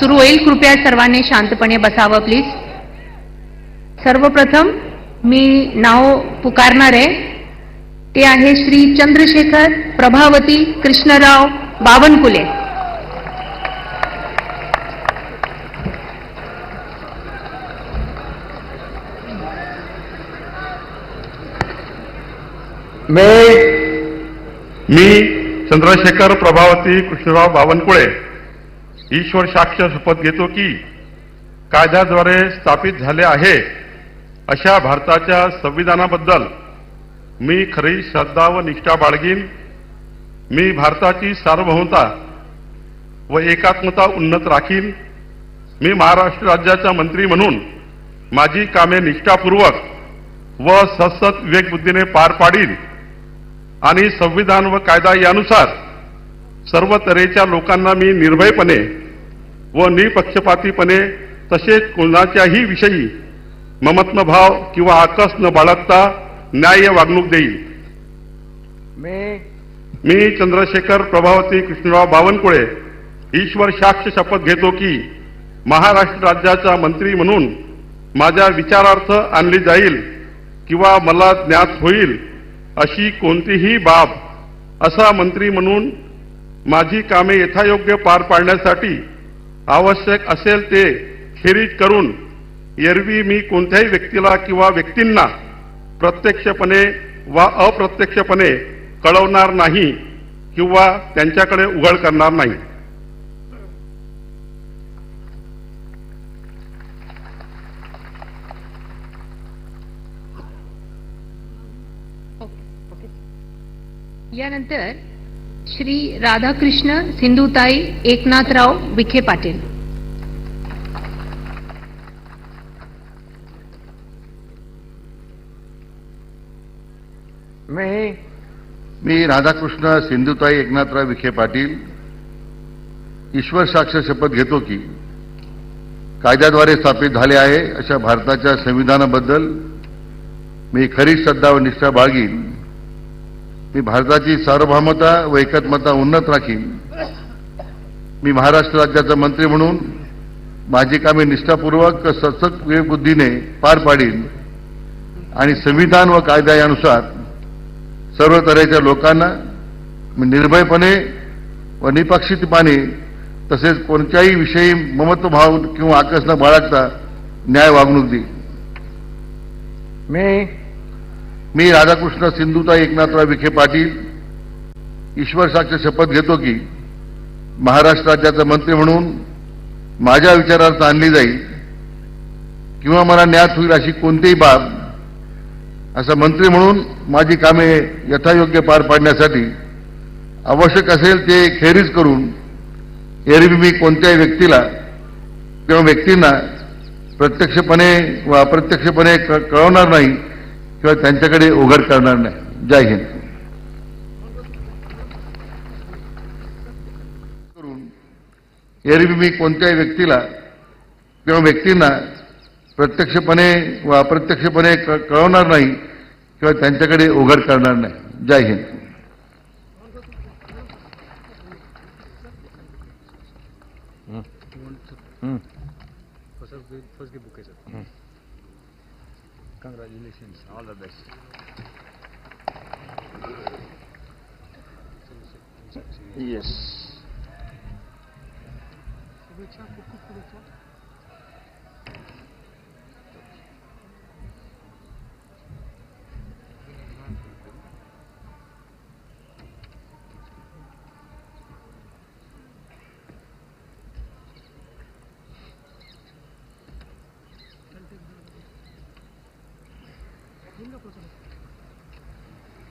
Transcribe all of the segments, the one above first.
सुरू होईल. कृपया सर्वांनी शांतपणे बसावं प्लीज. सर्वप्रथम मी नाव पुकारणार आहे, ते आहे श्री चंद्रशेखर प्रभावती कृष्णराव बावनकुळे. मी चंद्रशेखर प्रभावती कृष्णराव बावनकुळे ईश्वर साक्ष शपथ घेतो की कायद्याद्वारे स्थापित झाले आहे अशा भारताच्या संविधानाबद्दल मी खरी श्रद्धा व निष्ठा बाळगीन. मी भारताची सार्वभौमता व एकात्मता उन्नत राखीन. मी महाराष्ट्र राज्याचा मंत्री म्हणून माझी कामे निष्ठापूर्वक व सतत विवेकबुद्धीने पार पाडीन आणि संविधान व कायदा यानुसार सर्व तऱ्हेच्या लोकांना मी निर्भयपणे व निपक्षपातीपणे तसेच कोणाच्याही विषयी ममत्वभाव किंवा आकस न बाळगता न्याय्य वागणूक देईल. मी चंद्रशेखर प्रभावती कृष्णराव बावनकुळे ईश्वर साक्ष शपथ घेतो की महाराष्ट्र राज्याचा मंत्री म्हणून माझ्या विचारार्थ आणली जाईल किंवा मला ज्ञात होईल अशी कोणतीही बाब असा मंत्री म्हणून माझी कामे यथायोग्य पार पाडण्यासाठी आवश्यक असेल ते खेरीज करून एरवी मी कोणत्याही व्यक्तीला किंवा व्यक्तींना प्रत्यक्षपणे वा अप्रत्यक्षपणे कळवणार नाही किंवा त्यांच्याकडे उघड करणार नाही. यानंतर श्री राधाकृष्ण सिंधुताई एकनाथराव विखे पाटील. मी राधाकृष्ण सिंधुताई एकनाथराव विखे पाटील ईश्वर साक्ष शपथ घेतो की कायद्याद्वारे स्थापित झाले आहे अशा भारताच्या संविधानाबद्दल मी खरी श्रद्धा व निष्ठा बाळगीन. मी भारताची सार्वभौमता व एकात्मता उन्नत राखीन. मी महाराष्ट्र राज्याचा मंत्री म्हणून माझी कामे निष्ठापूर्वक सतत विवेकबुद्धीने पार पाडीन आणि संविधान व कायदा यानुसार सर्व तऱ्हेच्या लोकांना मी निर्भयपणे व निपक्षपातीपणे तसेच कोणत्याही विषयी ममत्वभाव किंवा आकस न बाळगता न्याय वागणूक देईल. मी राधाकृष्ण सिंधुताई एकनाथराव विखे पाटील ईश्वर साक्ष शपथ घेतो की महाराष्ट्र राज्याचा मंत्री म्हणून माझ्या विचारार्थ आणली जाईल किंवा मला ज्ञात होईल अशी कोणतीही बाब असा मंत्री म्हणून माझी कामे यथायोग्य पार पाडण्यासाठी आवश्यक असेल ते खेरीज करून एरवी मी कोणत्याही व्यक्तीला किंवा व्यक्तींना प्रत्यक्षपणे व अप्रत्यक्षपणे कळवणार नाही किंवा त्यांच्याकडे उघड करणार नाही. जय हिंद. एरवी मी कोणत्याही व्यक्तीला किंवा व्यक्तींना प्रत्यक्षपणे व अप्रत्यक्षपणे कळवणार नाही किंवा त्यांच्याकडे उघड करणार नाही. जय Hind. Congratulations, all the best. Yes.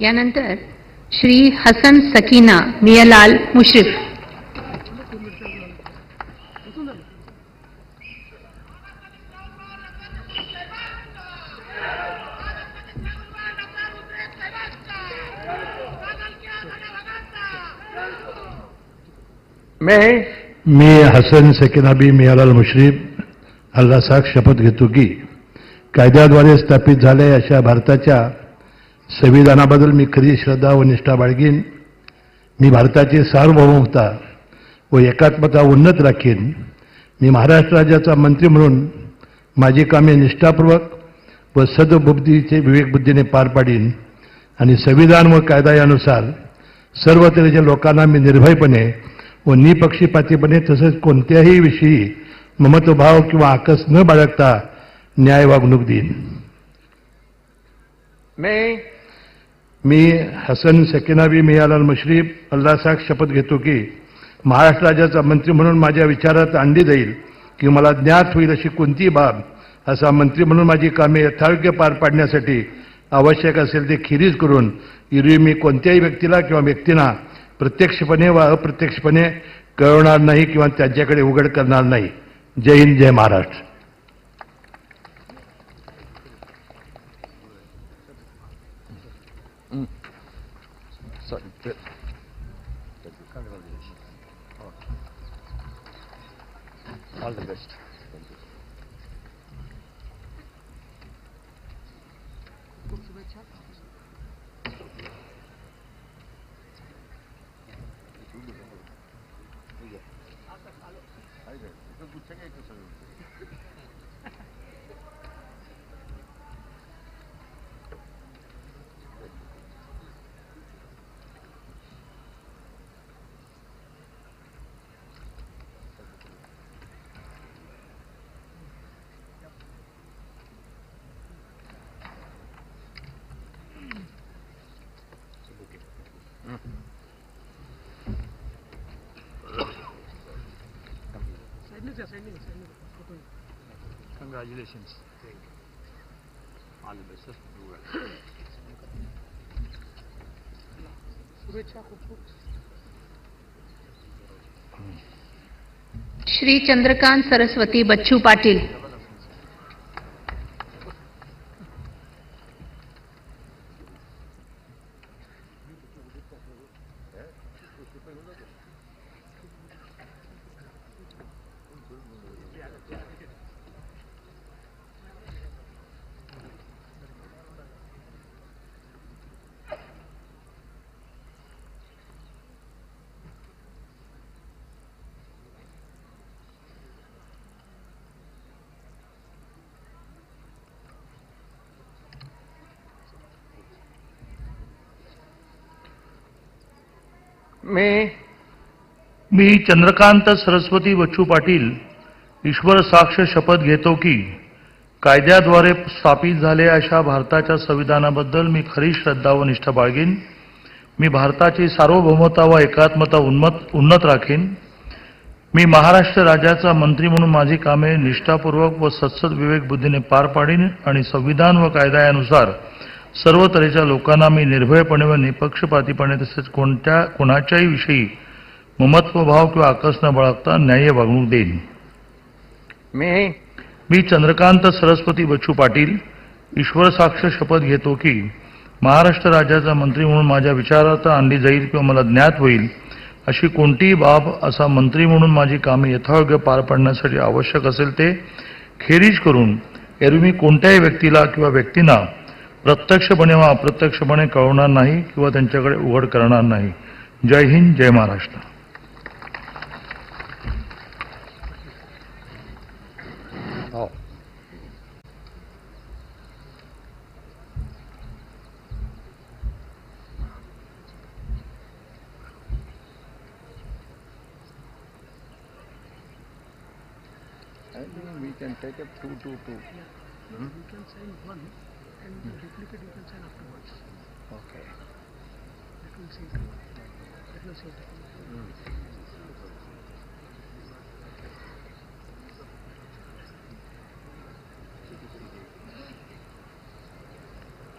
यानंतर श्री हसन सकीना मियालाल मुश्रीफ. मी हसन सकीना बी मियालाल मुश्रीफ अल्लाह साख शपथ घेतो की कायद्याद्वारे स्थापित झाले अशा भारताच्या संविधानाबद्दल मी खरी श्रद्धा व निष्ठा बाळगीन. मी भारताची सार्वभौमता व एकात्मता उन्नत राखीन. मी महाराष्ट्र राज्याचा मंत्री म्हणून माझी कामे निष्ठापूर्वक व सद्बुद्धीचे विवेकबुद्धीने पार पाडीन आणि संविधान व कायदा यानुसार सर्व तऱ्हेच्या लोकांना मी निर्भयपणे व निपक्षपातीपणे तसेच कोणत्याही विषयी ममत्वभाव किंवा आकस न बाळगता न्याय वागणूक देईन. मी हसन सकिनाबी मियालाल मुश्रीफ अल्लासाक शपथ घेतो की महाराष्ट्र राज्याचा मंत्री म्हणून माझ्या विचारात आणली जाईल की मला ज्ञात होईल अशी कोणतीही बाब असा मंत्री म्हणून माझी कामे यथायोग्य पार पाडण्यासाठी आवश्यक असेल ते खिरीज करून एरवी मी कोणत्याही व्यक्तीला किंवा व्यक्तींना प्रत्यक्षपणे व अप्रत्यक्षपणे कळवणार नाही किंवा त्यांच्याकडे उघड करणार नाही. जय हिंद, जय Maharashtra. All the best. Congratulations. All the best, sir. Do well. Shri Chandrakant Saraswati Bachchu Patil. मी चंद्रकांत सरस्वती बच्चू पाटील ईश्वर साक्ष शपथ घेतो की कायद्याद्वारे स्थापित झालेल्या अशा भारताच्या संविधानाबद्दल मी खरी श्रद्धा व निष्ठा बाळगीन. मी भारताची सार्वभौमता व एकात्मता उन्नत राखीन. मी महाराष्ट्र राज्याचा मंत्री म्हणून माझी कामे निष्ठापूर्वक व सत्सद विवेक बुद्धीने पार पाडीन आणि संविधान व कायदा यानुसार सर्व तऱ्हेच्या लोकांना मी निर्भयपणे व निपक्षपातीपणे तसेच कोणाच्याही विषयी ममत्वभाव किंवा आकस न बाळगता न्याय्य वागणूक देईन. मी चंद्रकांत सरस्वती बच्चू पाटील ईश्वर साक्ष शपथ घेतो की महाराष्ट्र राज्याचा मंत्री म्हणून माझ्या विचारात आणली जाईल किंवा मला ज्ञात होईल अशी कोणतीही बाब असा मंत्री म्हणून माझी कामे यथायोग्य पार पाडण्यासाठी आवश्यक असेल ते खेरीज करून एरवी मी कोणत्याही व्यक्तीला किंवा व्यक्तींना प्रत्यक्षपणे व अप्रत्यक्षपणे कळवणार नाही किंवा त्यांच्याकडे उघड करणार नाही. जय हिंद, जय Maharashtra. Oh. I think we can take it 2-2-2. You can sign one and duplicate you can sign afterwards. Okay. That will save time. That will save time.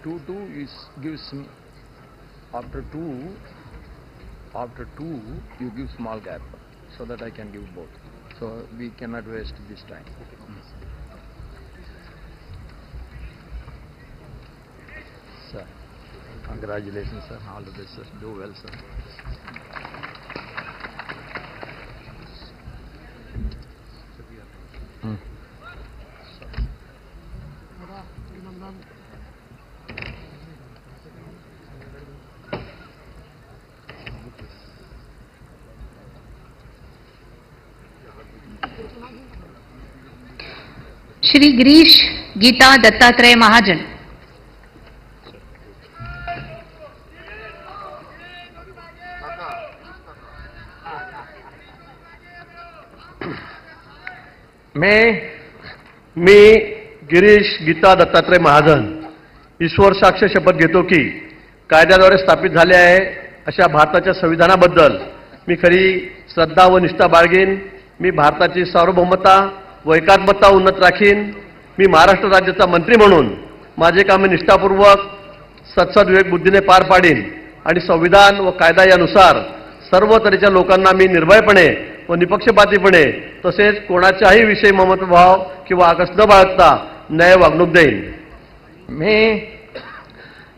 2-2 gives after two you give small gap so that I can give both. So we cannot waste this time. Sir, congratulations, sir. All the best, sir. Do well, sir. Shri Girish Gita Dattatray Mahajan, मी गिरीश गीता दत्तात्रय महाजन ईश्वर साक्ष शपथ घेतो की कायद्याद्वारे स्थापित झाले आहे अशा भारताच्या संविधानाबद्दल मी खरी श्रद्धा व निष्ठा बाळगीन. मी भारताची सार्वभौमता व एकात्मता उन्नत राखीन. मी महाराष्ट्र राज्याचा मंत्री म्हणून माझे कामे निष्ठापूर्वक सत्सद विवेक बुद्धीने पार पाडीन आणि संविधान व कायदा यानुसार सर्व तऱ्हेच्या लोकांना मी निर्भयपणे व निपक्षपातीपणे तसेच कोणाच्याही विषयी ममत्वभाव किंवा आकस न बाळगता न्याय वागणूक देईन.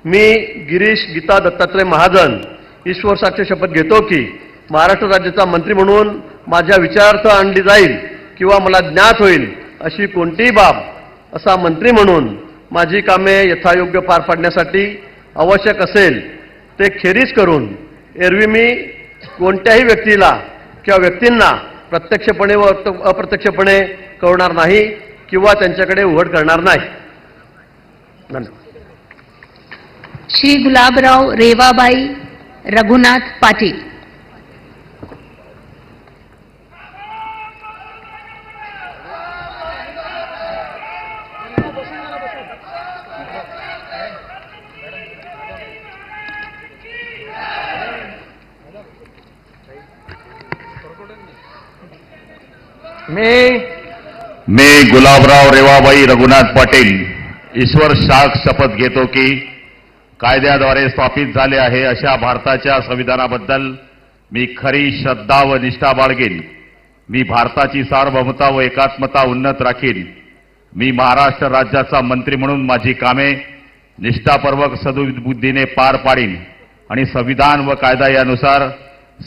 मी गिरीश गीता दत्तात्रय महाजन ईश्वर साक्ष शपथ घेतो की महाराष्ट्र राज्याचा मंत्री म्हणून माझ्या विचारार्थ आणली जाईल किंवा मला ज्ञात होईल अशी कोणतीही बाब असा मंत्री म्हणून माझी कामे यथायोग्य पार पाडण्यासाठी आवश्यक असेल ते खेरीज करून एरवी मी कोणत्याही व्यक्तीला किंवा व्यक्तींना प्रत्यक्षपणे व अप्रत्यक्षपणे कळवणार नाही किंवा त्यांच्याकडे उघड करणार नाही. धन्यवाद. श्री गुलाबराव रेवाबाई रघुनाथ पाटील, मी गुलाबराव रेवाबाई रघुनाथ पाटील ईश्वर साक्ष शपथ घेतो की कायद्याद्वारे स्थापित झाले आहे अशा भारताच्या संविधानाबद्दल मी खरी श्रद्धा व निष्ठा बाळगीन. मी भारताची सार्वभौमता व एकात्मता उन्नत राखीन. मी महाराष्ट्र राज्याचा मंत्री म्हणून माझी कामे निष्ठापूर्वक सद्बुद्धीने पार पाडीन आणि संविधान व कायदा यानुसार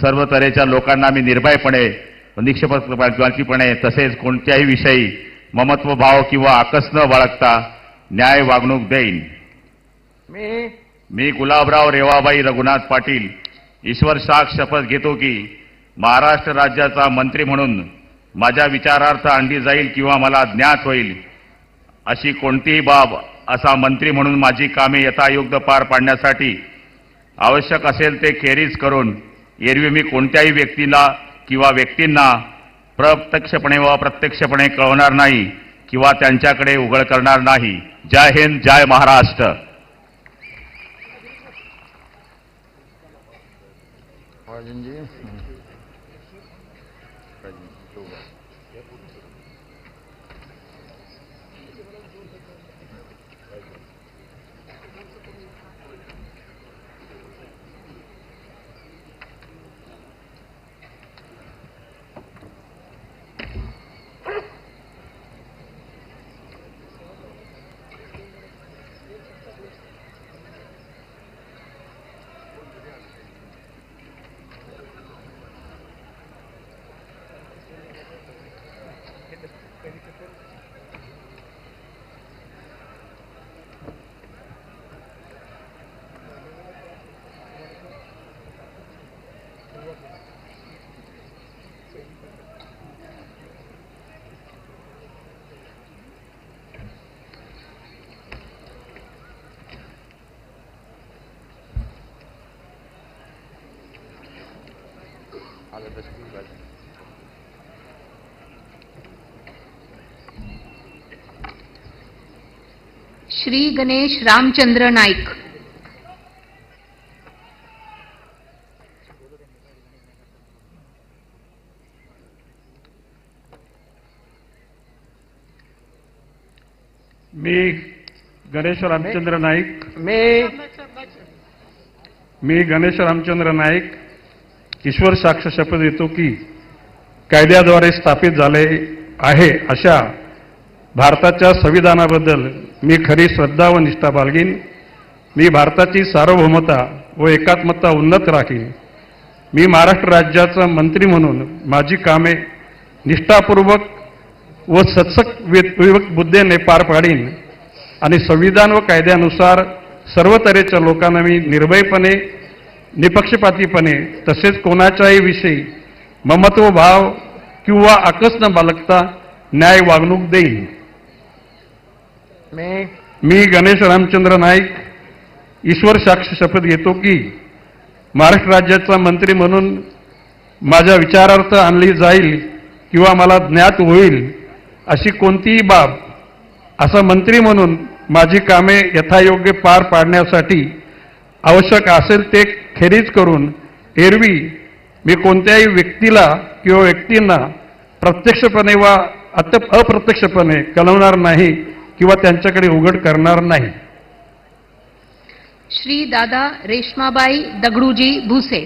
सर्व तऱ्हेच्या लोकांना मी निर्भयपणे निष्पक्षपातीपणे तसेच कोणत्याही विषयी ममत्वभाव किंवा आकस न बाळगता न्याय वागणूक देईन. मी गुलाबराव रेवाबाई रघुनाथ पाटील ईश्वर साक्ष शपथ घेतो की महाराष्ट्र राज्याचा मंत्री म्हणून माझ्या विचारार्थ आणली जाईल किंवा मला ज्ञात होईल अशी कोणतीही बाब असा मंत्री म्हणून माझी कामे यथायोग्य पार पाडण्यासाठी आवश्यक असेल ते खेरीज करून एरवी मी कोणत्याही व्यक्तीला किंवा व्यक्तींना प्रत्यक्षपणे व अप्रत्यक्षपणे कळवणार नाही किंवा त्यांच्याकडे उघड करणार नाही. जय हिंद, जय महाराष्ट्र. श्री गणेश रामचंद्र नाईक, मी गणेश रामचंद्र नाईक ईश्वर साक्ष शपथ घेतो की कायद्याद्वारे स्थापित झाले आहे अशा भारताच्या संविधानाबद्दल मी खरी श्रद्धा व निष्ठा बाळगीन. मी भारताची सार्वभौमता व एकात्मता उन्नत राखीन. मी महाराष्ट्र राज्याचा मंत्री म्हणून माझी कामे निष्ठापूर्वक व सत्सक विवेक बुद्धीने पार पाडीन आणि संविधान व कायद्यानुसार सर्व तऱ्हेच्या लोकांना मी निर्भयपणे निपक्षपातीपणे तसेच कोणाच्याही विषयी ममत्वभाव किंवा आकस न बाळगता न्याय वागणूक देईन. मी गणेश रामचंद्र नाईक ईश्वर साक्ष शपथ घेतो की महाराष्ट्र राज्याचा मंत्री म्हणून माझ्या विचारार्थ आणली जाईल किंवा मला ज्ञात होईल अशी कोणतीही बाब असा मंत्री म्हणून माझी कामे यथायोग्य पार पाडण्यासाठी आवश्यक असेल ते खेरीज करून एरवी मी कोणत्याही व्यक्तीला किंवा व्यक्तींना प्रत्यक्षपणे वा अप्रत्यक्षपणे कळवणार नाही किंवा त्यांच्याकडे उघड करणार नाही. श्री दादा रेश्माबाई दगडूजी भुसे.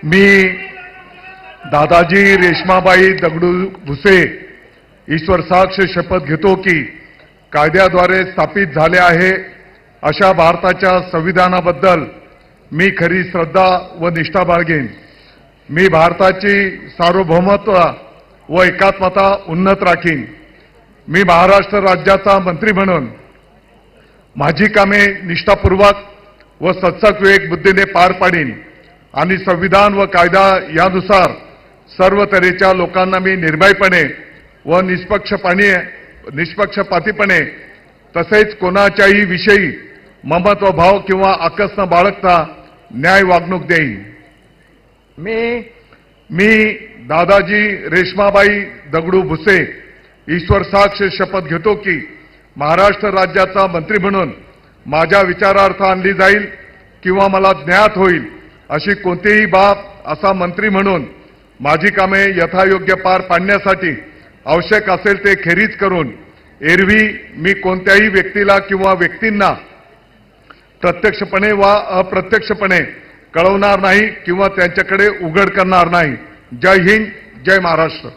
मी दादाजी रेश्माबाई दगडू भुसे ईश्वर साक्ष शपथ घेतो की कायद्याद्वारे स्थापित झाले आहे अशा भारताच्या संविधानाबद्दल मी खरी श्रद्धा व निष्ठा बाळगेन. मी भारताची सार्वभौमत्व व एकात्मता उन्नत राखीन. मी महाराष्ट्र राज्याचा मंत्री म्हणून माझी कामे निष्ठापूर्वक व सत्सक विवेक बुद्धीने पार पाडीन आणि संविधान व कायदा यानुसार सर्व तऱ्हेच्या लोकांना मी निर्भयपणे व निष्पक्षपातीपणे तसेच कोणाच्याही विषयी ममत्व भाव किंवा आकस न बाळगता न्याय वागणूक देईन. मी दादाजी रेश्माबाई दगडू भुसे ईश्वर साक्ष शपथ घेतो की महाराष्ट्र राज्याचा मंत्री म्हणून माझ्या विचारार्थ आणली जाईल किंवा मला ज्ञात होईल अशी कोणतीही बाब असा मंत्री म्हणून माझी कामे यथायोग्य पार पाडण्यासाठी आवश्यक असेल ते खेरीज करून एरवी मी कोणत्याही व्यक्तीला किंवा व्यक्तींना प्रत्यक्षपणे वा अप्रत्यक्षपणे कळवणार नाही किंवा त्यांच्याकडे उघड करणार नाही. जय हिंद, जय महाराष्ट्र.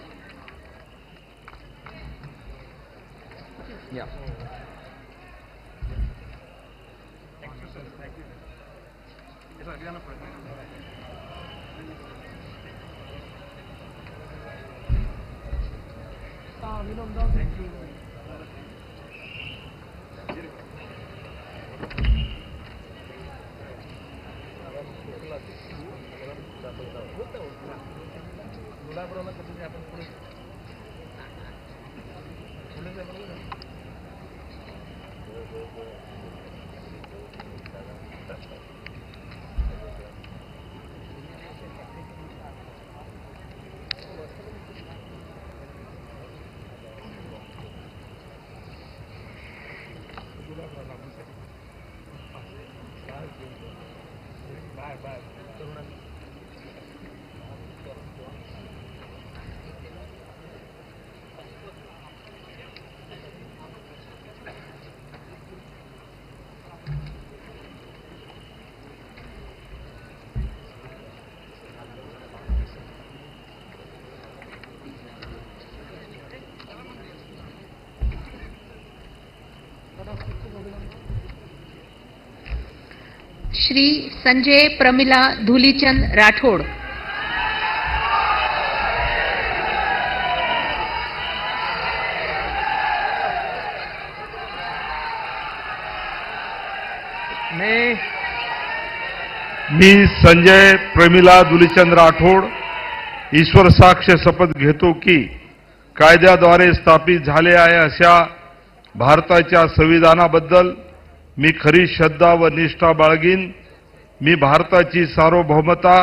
श्री संजय प्रमिला धुलीचंद राठोड. मी संजय प्रमिला धुलीचंद राठोड ईश्वर साक्ष शपथ घेतो की कायद्याद्वारे स्थापित झाले आहे अशा भारताच्या संविधानाबद्दल मी खरी श्रद्धा व निष्ठा बाळगीन. मी भारताची सार्वभौमता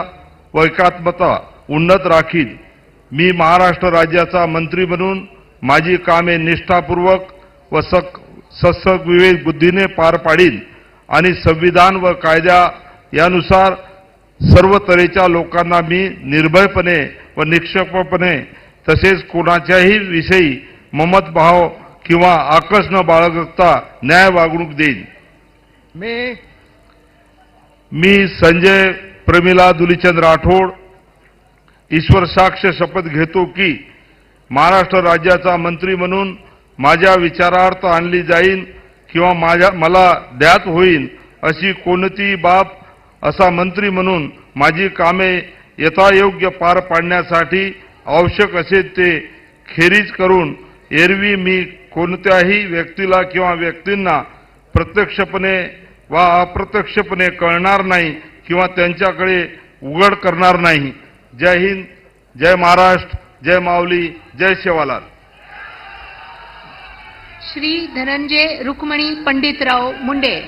व एकात्मता उन्नत राखीन. मी महाराष्ट्र राज्याचा मंत्री म्हणून माझी कामे निष्ठापूर्वक व सत्सक विवेक बुद्धीने पार पाडीन आणि संविधान व कायदा यानुसार सर्व तऱ्हेच्या लोकांना मी निर्भयपणे व निष्पक्षपातीपणे तसेच कोणाच्याही विषयी ममतभाव किंवा आकस न बाळगता न्याय वागणूक देईन. मी संजय प्रमिला धुलीचंद राठोड ईश्वर साक्ष शपथ घेतो की महाराष्ट्र राज्याचा मंत्री म्हणून माझ्या विचारार्थ आणली जाईल किंवा मला ज्ञात होईल अशी कोणतीही बाब असा मंत्री म्हणून माझी कामे यथायोग्य पार पाडण्यासाठी आवश्यक असेल ते खेरीज करून एरवी मी कोणत्याही व्यक्तीला किंवा व्यक्तींना प्रत्यक्षपणे वा अप्रत्यक्षपणे कळणार नाही किंवा त्यांच्याकडे उघड करणार नाही. जय हिंद, जय महाराष्ट्र, जय माऊली, जय सेवालाल. श्री धनंजय रुक्मणी पंडितराव मुंडे.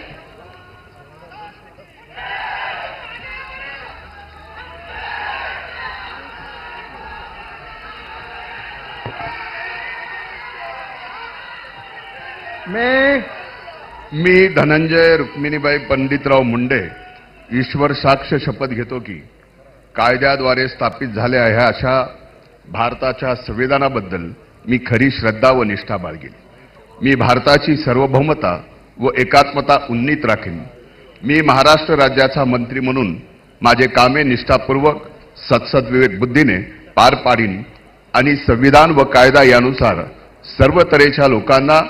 मी धनंजय रुक्मिणीबाई पंडितराव मुंडे ईश्वर साक्ष शपथ घेतो की कायद्याद्वारे स्थापित झाले आहे अशा भारताच्या संविधानाबद्दल मी खरी श्रद्धा व निष्ठा बाळगेन. मी भारताची सार्वभौमता व एकात्मता उन्नीत राखीन. मी महाराष्ट्र राज्याचा मंत्री म्हणून माझे कामे निष्ठापूर्वक सत्सद्विवेक बुद्धीने पार पाडीन आणि संविधान व कायदा यानुसार सर्व तऱ्हेच्या लोकांना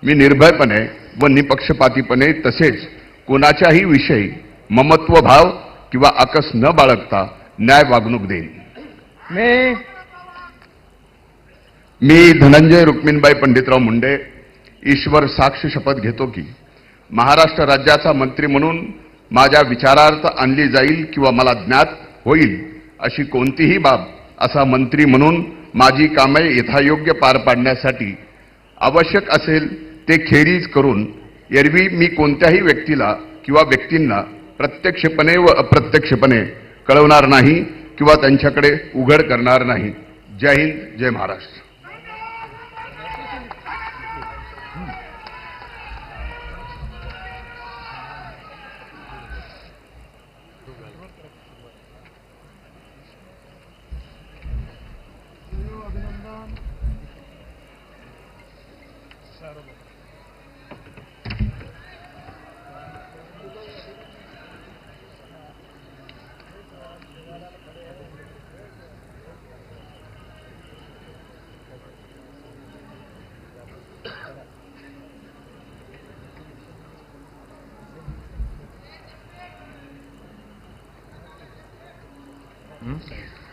मी निर्भयपणे व निपक्षपातीपणे तसेच कोणाच्याही विषयी ममत्व भाव किंवा आकस न बाळगता न्याय वागणूक देईन. मी धनंजय रुक्मिणबाई पंडितराव मुंडे ईश्वर साक्ष शपथ घेतो की महाराष्ट्र राज्याचा मंत्री म्हणून माझ्या विचारार्थ आणली जाईल किंवा मला ज्ञात होईल अशी कोणतीही बाब असा मंत्री म्हणून माझी कामे यथायोग्य पार पाडण्यासाठी आवश्यक असेल ते खेरीज करून एरवी मी कोणत्याही व्यक्तीला किंवा व्यक्तींना प्रत्यक्षपणे व अप्रत्यक्षपणे कळवणार नाही किंवा त्यांच्याकडे उघड करणार नाही. जय हिंद, जय महाराष्ट्र.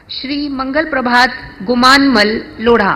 श्री मंगल प्रभात गुमानमल लोढ़ा.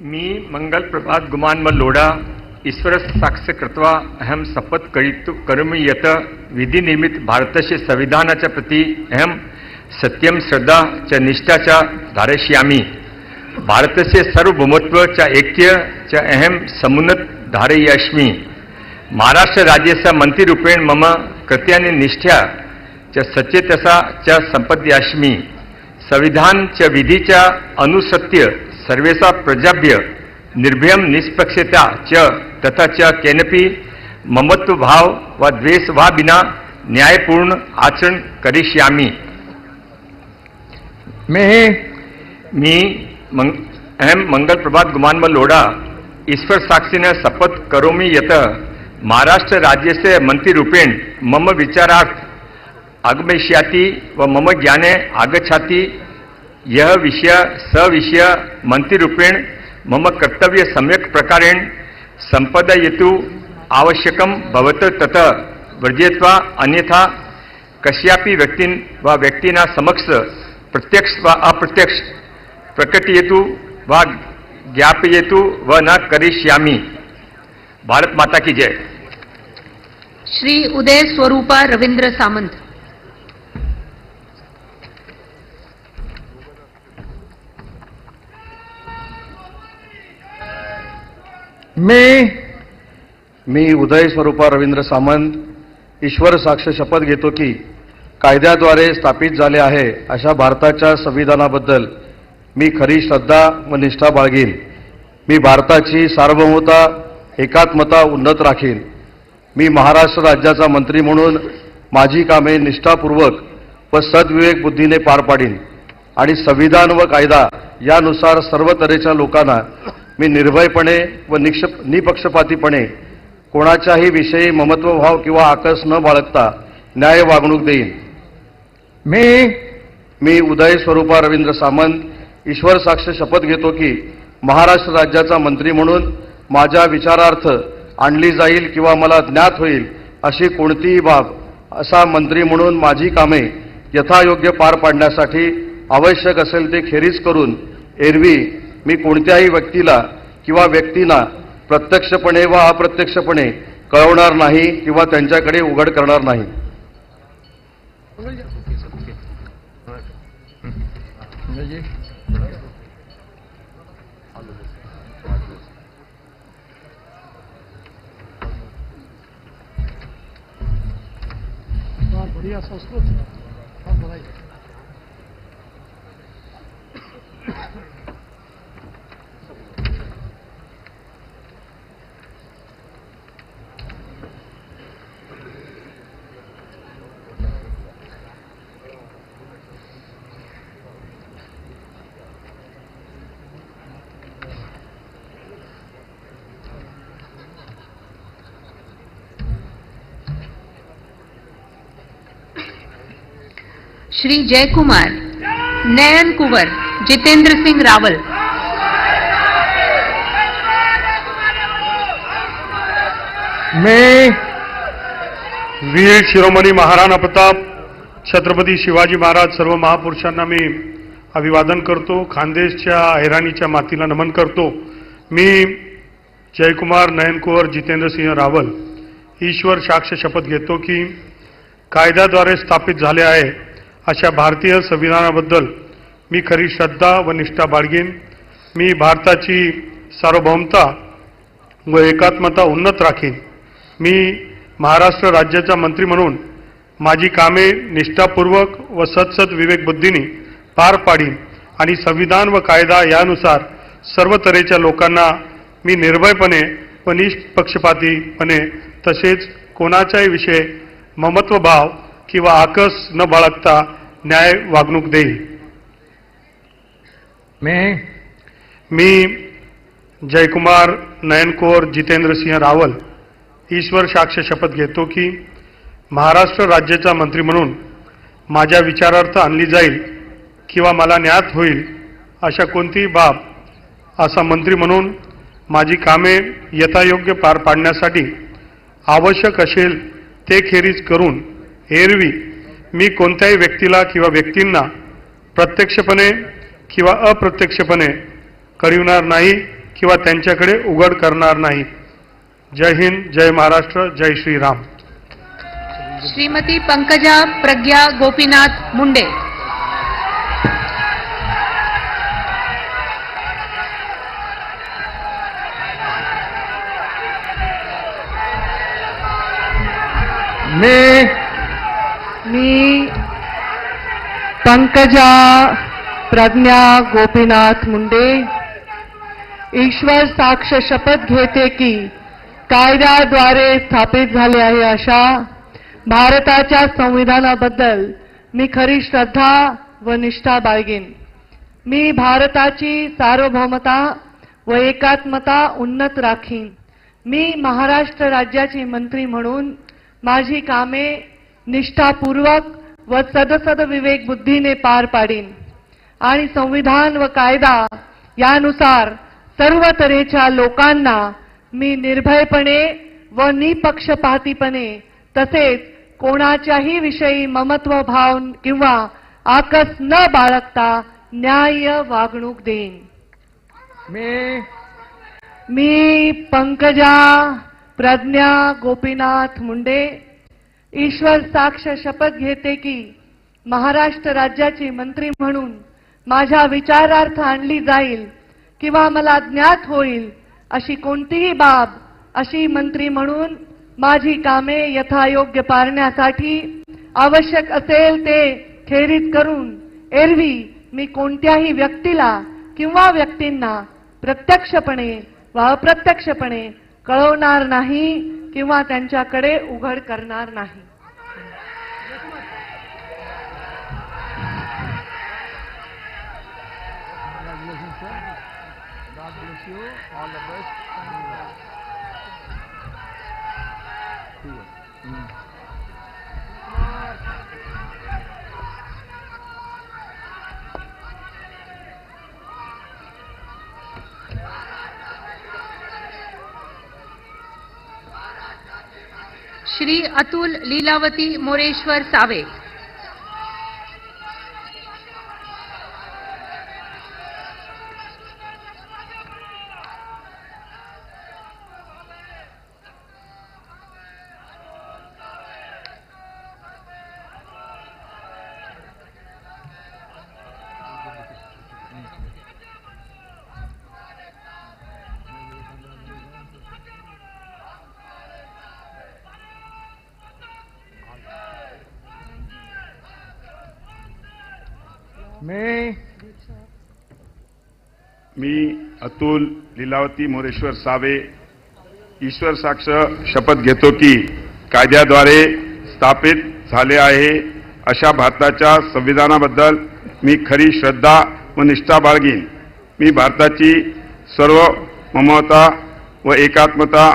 मी मंगल प्रभात गुमानमल लोढ़ा ईश्वर साक्ष्य कृत्वा अहम शपथ करोमि यत विधि निर्मित भारतस्य संविधानाच्या प्रति अहम सत्यम श्रद्धा च निष्ठा च धारयिष्यामि. भारतस्य सार्वभौमत्व च ऐक्य च अहम समुन्नत धारयिष्यामि. महाराष्ट्र राज्यस्य मंत्रीरूपेण मम कृत्यानि निष्ठा च सचेतसा च संपद्यास्मि. संविधान च विधि च अनुसत्य सर्वेषां प्रजाभ्य निर्भयं निष्पक्षता च तथा च केनपि ममत्व भाव व द्वेष वा विना न्यायपूर्ण आचरण करिष्यामि. अहम मंगल प्रभात गुमानमल लोढ़ा ईश्वर साक्षिण शपथ करोमि यत महाराष्ट्र राज्यस्य मंत्रीरूपेण मम विचारार्थ आगमिष्याति व मम ज्ञाने आगच्छाति. यह विषय सविषय मंत्रीरूपेण मम कर्तव्य सम्यक प्रकारेण संपादयितुं आवश्यकं भवत तत वर्जयित्वा अन्यथा कस्यापि व्यक्तिं वा व्यक्तिना समक्ष प्रत्यक्ष वा अप्रत्यक्ष प्रकटयितुं वा ज्ञापयितुं व न करिष्यामि. भारत माता की जय. श्री उदय स्वरूपा रवींद्र सामंत. मी उदय स्वरूपा रवींद्र सामंत ईश्वर साक्ष शपथ घेतो की कायद्याद्वारे स्थापित झाले आहे अशा भारताच्या संविधानाबद्दल मी खरी श्रद्धा व निष्ठा बाळगीन. मी भारताची सार्वभौमता एकात्मता उन्नत राखीन. मी महाराष्ट्र राज्याचा मंत्री म्हणून माझी कामे निष्ठापूर्वक व सद्विवेक बुद्धीने पार पाडीन आणि संविधान व कायदा यानुसार सर्व तऱ्हेच्या लोकांना मी निर्भयपणे व निपक्षपातीपणे कोणाच्याही विषयी ममत्वभाव किंवा आकस न बाळगता न्याय वागणूक देईन. मी उदय स्वरूपा रवींद्र सामंत ईश्वर साक्ष शपथ घेतो की महाराष्ट्र राज्याचा मंत्री म्हणून माझ्या विचारार्थ आणली जाईल किंवा मला ज्ञात होईल अशी कोणतीही बाब असा मंत्री म्हणून माझी कामे यथायोग्य पार पाडण्यासाठी आवश्यक असेल ते खेरीज करून एरवी मी कोणत्याही व्यक्तीला किंवा व्यक्तींना प्रत्यक्षपणे वा अप्रत्यक्षपणे कळवणार नाही किंवा त्यांच्याकडे उघड करणार नाही. बढ़िया संस्कृत बहुत बधाई. श्री जयकुमार नयन कुंवर जितेंद्र सिंह रावल. मैं वीर शिरोमणी महाराणा प्रताप छत्रपती शिवाजी महाराज सर्व महापुरुषांना मी अभिवादन करतो. खानदेशच्या हैराणीच्या मातीला नमन करतो. मी जयकुमार नयन कुंवर जितेंद्र सिंह रावल ईश्वर साक्ष शपथ घेतो की कायद्याद्वारे स्थापित झाले आहे अशा भारतीय संविधानाबद्दल मी खरी श्रद्धा व निष्ठा बाळगीन. मी भारताची सार्वभौमता व एकात्मता उन्नत राखीन. मी महाराष्ट्र राज्याचा मंत्री म्हणून माझी कामे निष्ठापूर्वक व सत्सद विवेकबुद्धीने पार पाडीन आणि संविधान व कायदा यानुसार सर्व तऱ्हेच्या लोकांना मी निर्भयपणे व निष्पक्षपातीपणे तसेच कोणाच्याही विषयी ममत्वभाव किंवा आकस न बाळगता न्याय वागणूक देईल. मी जयकुमार नयनकुंवर जितेंद्र सिंह रावल ईश्वर साक्ष शपथ घेतो की महाराष्ट्र राज्याचा मंत्री म्हणून माझ्या विचारार्थ आणली जाईल किंवा मला ज्ञात होईल अशा कोणतीही बाब असा मंत्री म्हणून माझी कामे यथायोग्य पार पाडण्यासाठी आवश्यक असेल ते खेरीज करून एरवी मी कोणत्याही व्यक्तीला किंवा व्यक्तींना प्रत्यक्षपणे किंवा अप्रत्यक्षपणे कळविणार नाही किंवा त्यांच्याकडे उघड करणार नाही. जय हिंद, जय महाराष्ट्र, जय श्रीराम. श्रीमती पंकजा प्रज्ञा गोपीनाथ मुंडे. मी पंकजा प्रज्ञा गोपीनाथ मुंडे ईश्वर साक्ष शपथ घेते की कायद्याद्वारे स्थापित झाले आहे अशा भारताच्या संविधानाबद्दल मी खरी श्रद्धा व निष्ठा बाळगीन. मी भारताची सार्वभौमता व एकात्मता उन्नत राखीन. मी महाराष्ट्र राज्याची मंत्री म्हणून माझी कामे निष्ठापूर्वक व सदसद विवेक बुद्धीने पार पाडीन आणि संविधान व कायदा यानुसार सर्व तऱ्हेच्या लोकांना मी निर्भयपणे व निपक्षपातीपणे तसेच कोणाच्याही विषयी ममत्व भाव किंवा आकस न बाळगता न्याय्य वागणूक देईन. मी पंकजा प्रज्ञा गोपीनाथ मुंडे ईश्वर साक्ष शपथ घेते की महाराष्ट्र राज्याची मंत्री म्हणून माझ्या विचारार्थ आणली जाईल किंवा मला ज्ञात होईल अशी कोणतीही बाब अशी मंत्री म्हणून माझी कामे यथायोग्य पारण्यासाठी आवश्यक असेल ते खेरीज करून एरवी मी कोणत्याही व्यक्तीला किंवा व्यक्तींना प्रत्यक्षपणे व अप्रत्यक्षपणे कळवणार नाही किंवा त्यांच्याकडे उघड करणार नाही. God bless you. All the best. Shri Atul Leelavati Moreshwar Save, मी अतुल लीलावती मोरेश्वर सावे ईश्वर साक्ष शपथ घेतो की कायद्याद्वारे स्थापित झाले आहे अशा भारताच्या संविधानाबद्दल मी खरी श्रद्धा व निष्ठा बाळगीन. मी भारताची सार्वभौमता व एकात्मता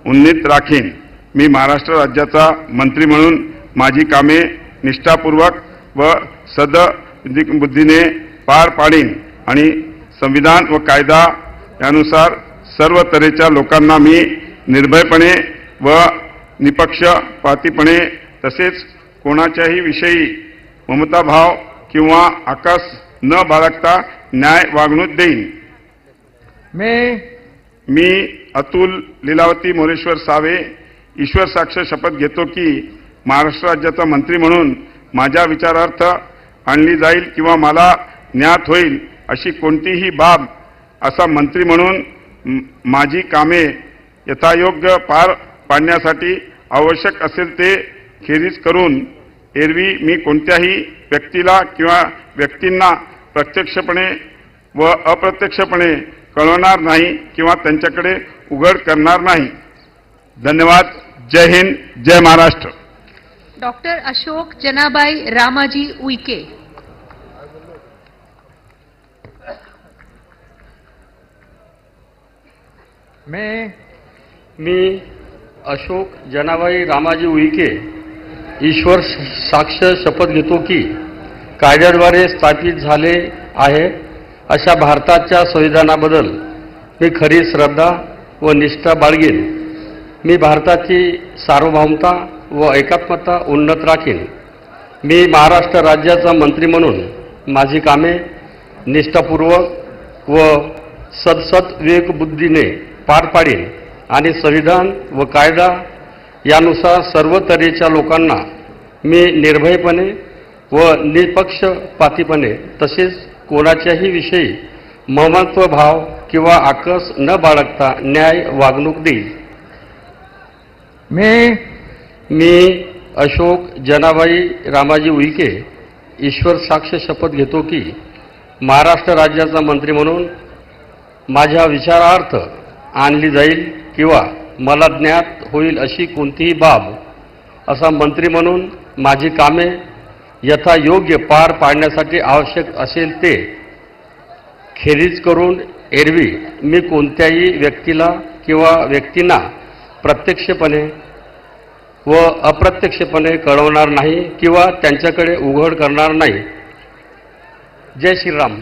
उन्नीत राखीन. मी महाराष्ट्र राज्याचा मंत्री म्हणून माझी कामे निष्ठापूर्वक व सद्बुद्धीने पार पाडीन आणि संविधान व कायदा यानुसार सर्व तऱ्हेच्या लोकांना मी निर्भयपणे व निपक्षपातीपणे तसेच कोणाच्याही विषयी ममताभाव किंवा आकस न बाळगता न्याय वागणूक देईन. मी अतुल लीलावती मोरेश्वर सावे ईश्वर साक्ष शपथ घेतो की महाराष्ट्र राज्याचा मंत्री म्हणून माझ्या विचारार्थ आणली जाईल किंवा मला ज्ञात होईल अशी कोणतीही बाब असा मंत्री म्हणून माझी कामे यथायोग्य पार पाडण्यासाठी आवश्यक असेल ते खेरीज करून एरवी मी कोणत्याही व्यक्तीला किंवा व्यक्तींना प्रत्यक्षपणे व अप्रत्यक्षपणे कळवणार नाही किंवा त्यांच्याकडे उघड करणार नाही. धन्यवाद. जय हिंद, जय महाराष्ट्र. डॉक्टर अशोक जनाबाई रामाजी उईके. मी अशोक जनाबाई रामाजी उईके ईश्वर साक्ष शपथ घेतो की कायद्याद्वारे स्थापित झाले आहे अशा भारताच्या संविधानाबद्दल मी खरी श्रद्धा व निष्ठा बाळगीन. मी भारताची सार्वभौमता व एकात्मता उन्नत राखीन. मी महाराष्ट्र राज्याचा मंत्री म्हणून माझी कामे निष्ठापूर्वक व विवेकबुद्धीने पार पाडीन आणि संविधान व कायदा यानुसार सर्व तऱ्हेच्या लोकांना मी निर्भयपणे व निपक्षपातीपणे तसेच कोणाच्याही विषयी ममत्वभाव किंवा आकस न बाळगता न्याय वागणूक देईल. मी अशोक जनाबाई रामाजी उईके ईश्वर साक्ष शपथ घेतो की महाराष्ट्र राज्याचा मंत्री म्हणून माझ्या विचारार्थ आणली जाईल किंवा मला ज्ञात होईल अशी कोणतीही बाब असा मंत्री म्हणून माझी कामे यथायोग्य पार पाडण्यासाठी आवश्यक असेल ते खेरीज करून एरवी मी कोणत्याही व्यक्तीला किंवा व्यक्तींना प्रत्यक्षपणे व अप्रत्यक्षपणे कळवणार नाही किंवा त्यांच्याकडे उघड करणार नाही. जय श्रीराम.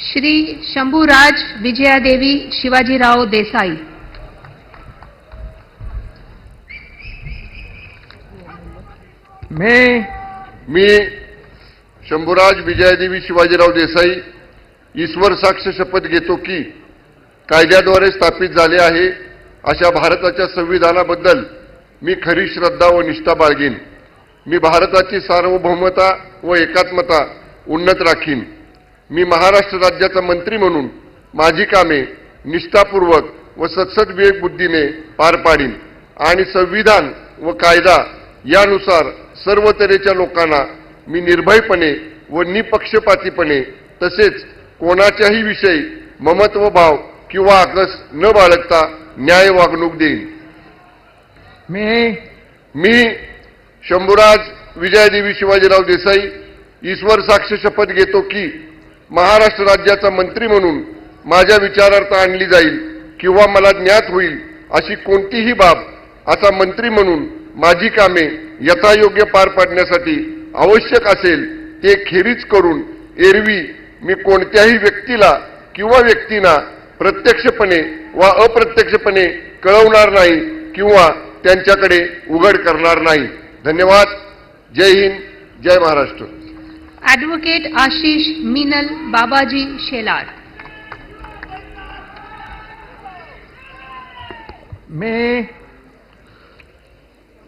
श्री शंभूराज विजयादेवी शिवाजीराव देसाई. मी शंभूराज विजयादेवी शिवाजीराव देसाई ईश्वर साक्ष शपथ घेतो की कायद्याद्वारे स्थापित झाले आहे अशा भारताच्या संविधानाबद्दल मी खरी श्रद्धा व निष्ठा बाळगीन. मी भारताची सार्वभौमता व एकात्मता उन्नत राखीन. मी महाराष्ट्र राज्याचा मंत्री म्हणून माझी कामे निष्ठापूर्वक व सत्सद विवेक बुद्धीने पार पाडीन आणि संविधान व कायदा यानुसार सर्व तऱ्हेच्या लोकांना मी निर्भयपणे व निपक्षपातीपणे तसेच कोणाच्याही विषयी ममत्वभाव किंवा आकस न बाळगता न्याय वागणूक देईन. मी शंभूराज विजयादेवी शिवाजीराव देसाई ईश्वर साक्ष शपथ घेतो की महाराष्ट्र राज्याचा मंत्री म्हणून माझ्या विचारार्थ आणली जाईल किंवा मला ज्ञात होईल अशी कोणतीही बाब असा मंत्री म्हणून माझी कामे यथायोग्य पार पाडण्यासाठी आवश्यक असेल ते खेरीज करून एरवी मी कोणत्याही व्यक्तीला किंवा व्यक्तींना प्रत्यक्षपणे वा अप्रत्यक्षपणे कळवणार नाही किंवा त्यांच्याकडे उघड करणार नाही. धन्यवाद. जय हिंद. जय महाराष्ट्र. ॲडव्होकेट आशिष मिनल बाबाजी शेलार.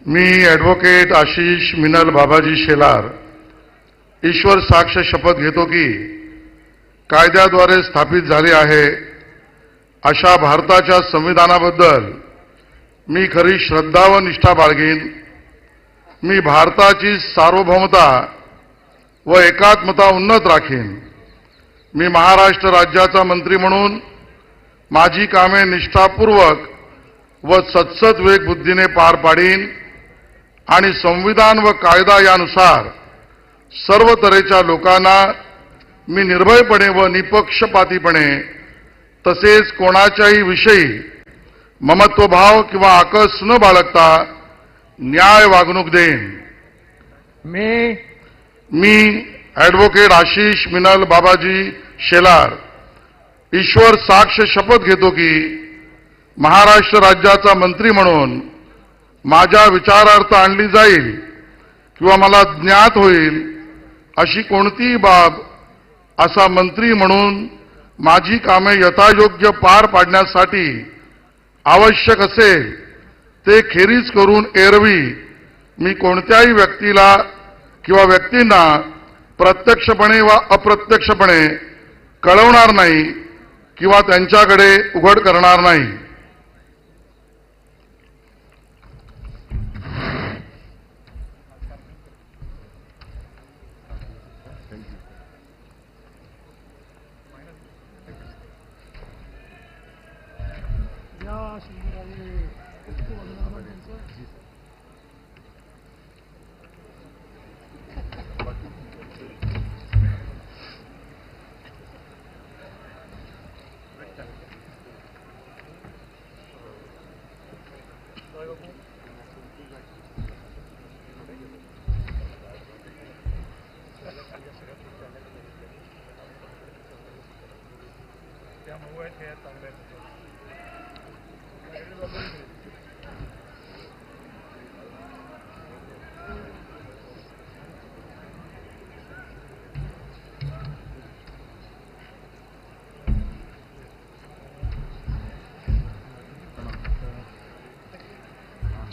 मी ॲडव्होकेट आशिष मिनल बाबाजी शेलार ईश्वर साक्ष शपथ घेतो की कायद्याद्वारे स्थापित झाले आहे अशा भारताच्या संविधानाबद्दल मी खरी श्रद्धा व निष्ठा बाळगीन. मी भारताची सार्वभौमता व एकात्मता उन्नत राखीन. मी महाराष्ट्र राज्याचा मंत्री म्हणून माझी कामे निष्ठापूर्वक व सत्सद विवेक बुद्धीने पार पाडीन आणि संविधान व कायदा यानुसार सर्व तऱ्हेच्या लोकांना मी निर्भयपणे व निपक्षपातीपणे तसेच कोणाच्याही विषयी ममत्वभाव किंवा आकस न बाळगता न्याय वागणूक देईन. मी ॲडव्होकेट आशिष मिनल बाबाजी शेलार ईश्वर साक्ष शपथ घेतो की महाराष्ट्र राज्याचा मंत्री म्हणून माझ्या विचारार्थ आणली जाईल किंवा मला ज्ञात होईल अशी कोणतीही बाब असा मंत्री म्हणून माझी कामे यथायोग्य पार पाडण्यासाठी आवश्यक असेल ते खेरीज करून एरवी मी कोणत्याही व्यक्तीला किंवा व्यक्तींना प्रत्यक्षपणे वा अप्रत्यक्षपणे कळवणार नाही किंवा त्यांच्याकडे उघड करणार नाही.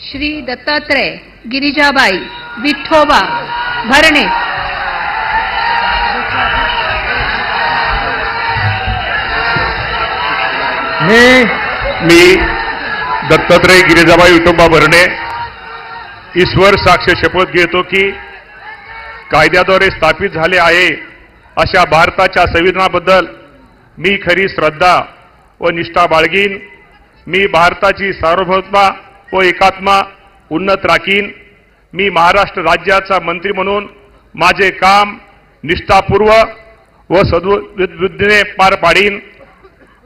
श्री दत्तात्रय गिरिजाबाई विठोबा भरणे. मी दत्तात्रय गिरिजाबाई विठोबा भरणे ईश्वर साक्ष शपथ घेतो की कायद्याद्वारे स्थापित झाले आहे अशा भारताच्या संविधानाबद्दल मी खरी श्रद्धा व निष्ठा बाळगीन. मी भारताची सार्वभौमता व एकात्मा उन्नत राखीन. मी महाराष्ट्र राज्याचा मंत्री म्हणून माझे काम निष्ठापूर्वक व सद्बुद्धीने पार पाडीन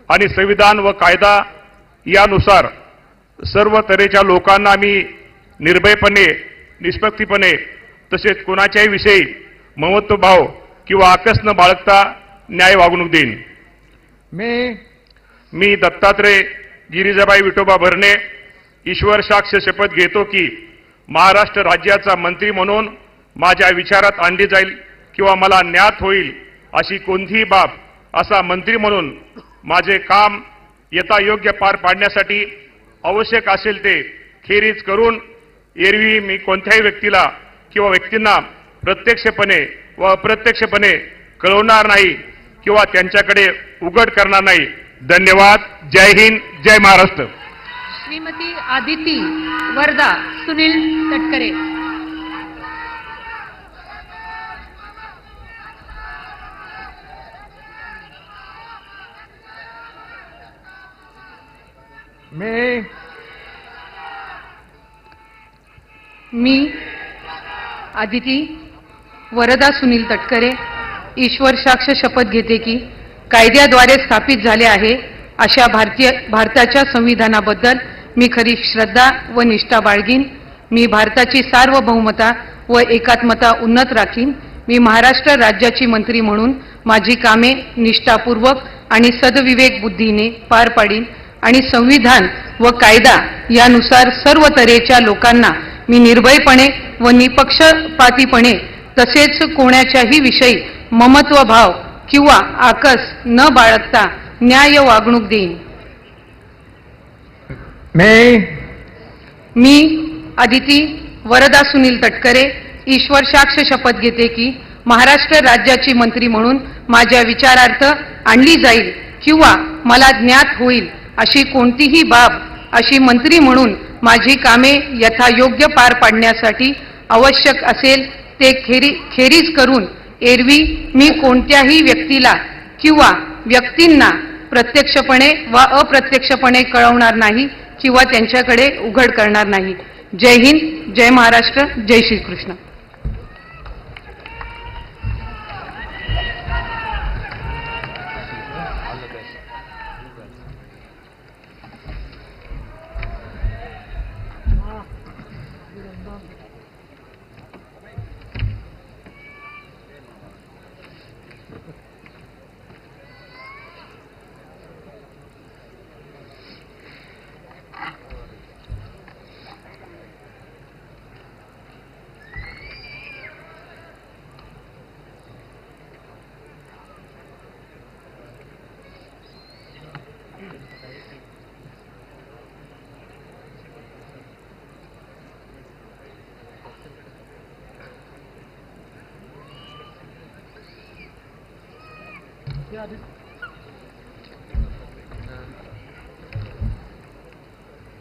आणि संविधान व कायदा यानुसार सर्व तऱ्हेच्या लोकांना मी निर्भयपणे निष्पक्षपणे तसेच कोणाच्याही विषयी ममत्वभाव किंवा आकस न बाळगता न्याय वागणूक देईन. मी दत्तात्रय गिरिजाबाई विठोबा भरणे ईश्वर साक्ष शपथ घेतो की महाराष्ट्र राज्याचा मंत्री म्हणून माझ्या विचारात आणली जाईल किंवा मला ज्ञात होईल अशी कोणतीही बाब असा मंत्री म्हणून माझे काम यथायोग्य पार पाडण्यासाठी आवश्यक असेल ते खेरीज करून एरवी मी कोणत्याही व्यक्तीला किंवा व्यक्तींना प्रत्यक्षपणे व अप्रत्यक्षपणे कळवणार नाही किंवा त्यांच्याकडे उघड करणार नाही. धन्यवाद. जय हिंद. जय महाराष्ट्र. श्रीमती आदिती वरदा सुनील तटकरे. मी आदिती वरदा सुनील तटकरे ईश्वर साक्ष शपथ घेते की कायद्याद्वारे स्थापित झाले आहे अशा भारताच्या संविधानाबद्दल मी खरी श्रद्धा व निष्ठा बाळगीन. मी भारताची सार्वभौमता व एकात्मता उन्नत राखीन. मी महाराष्ट्र राज्याची मंत्री म्हणून माझी कामे निष्ठापूर्वक आणि सदविवेक बुद्धीने पार पाडीन आणि संविधान व कायदा यानुसार सर्व तऱ्हेच्या लोकांना मी निर्भयपणे व निपक्षपातीपणे तसेच कोणाच्याही विषयी ममत्व भाव किंवा आकस न बाळगता न्याय वागणूक देईन. मी आदिती वरदा सुनील तटकरे ईश्वर साक्ष शपथ घेते की महाराष्ट्र राज्याची मंत्री म्हणून माझ्या विचारार्थ आणली जाईल किंवा मला ज्ञात होईल अशी कोणतीही बाब अशी मंत्री म्हणून माझी कामे यथायोग्य पार पाडण्यासाठी आवश्यक असेल ते खेरीज करून एरवी मी कोणत्याही व्यक्तीला किंवा व्यक्तींना प्रत्यक्षपणे वा अप्रत्यक्षपणे कळवणार नाही किंवा त्यांच्याकडे उघड करणार नाही. जय हिंद. जय महाराष्ट्र. जय श्रीकृष्ण.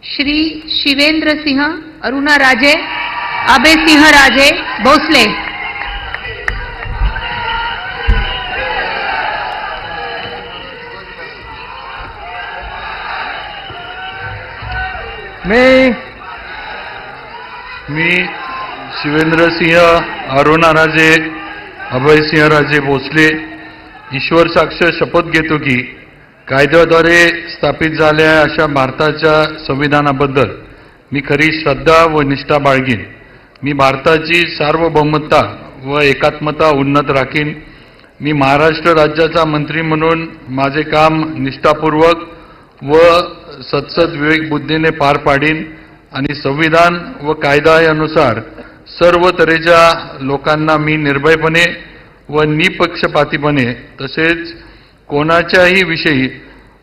श्री शिवेंद्र सिंह अरुणा राजे आबे सिंह राजे भोसले. मी शिवेंद्र सिंह अरुणा राजे अभय सिंह राजे भोसले ईश्वर साक्ष शपथ घेतो की कायद्याद्वारे स्थापित झालेल्या अशा भारताच्या संविधानाबद्दल मी खरी श्रद्धा व निष्ठा बाळगीन. मी भारताची सार्वभौमता व एकात्मता उन्नत राखीन. मी महाराष्ट्र राज्याचा मंत्री म्हणून माझे काम निष्ठापूर्वक व सत्सद विवेक बुद्धीने पार पाडीन आणि संविधान व कायदा यानुसार सर्व तऱ्हेच्या लोकांना मी निर्भयपणे व निपक्षपातीपणे तसेच कोणाच्याही विषयी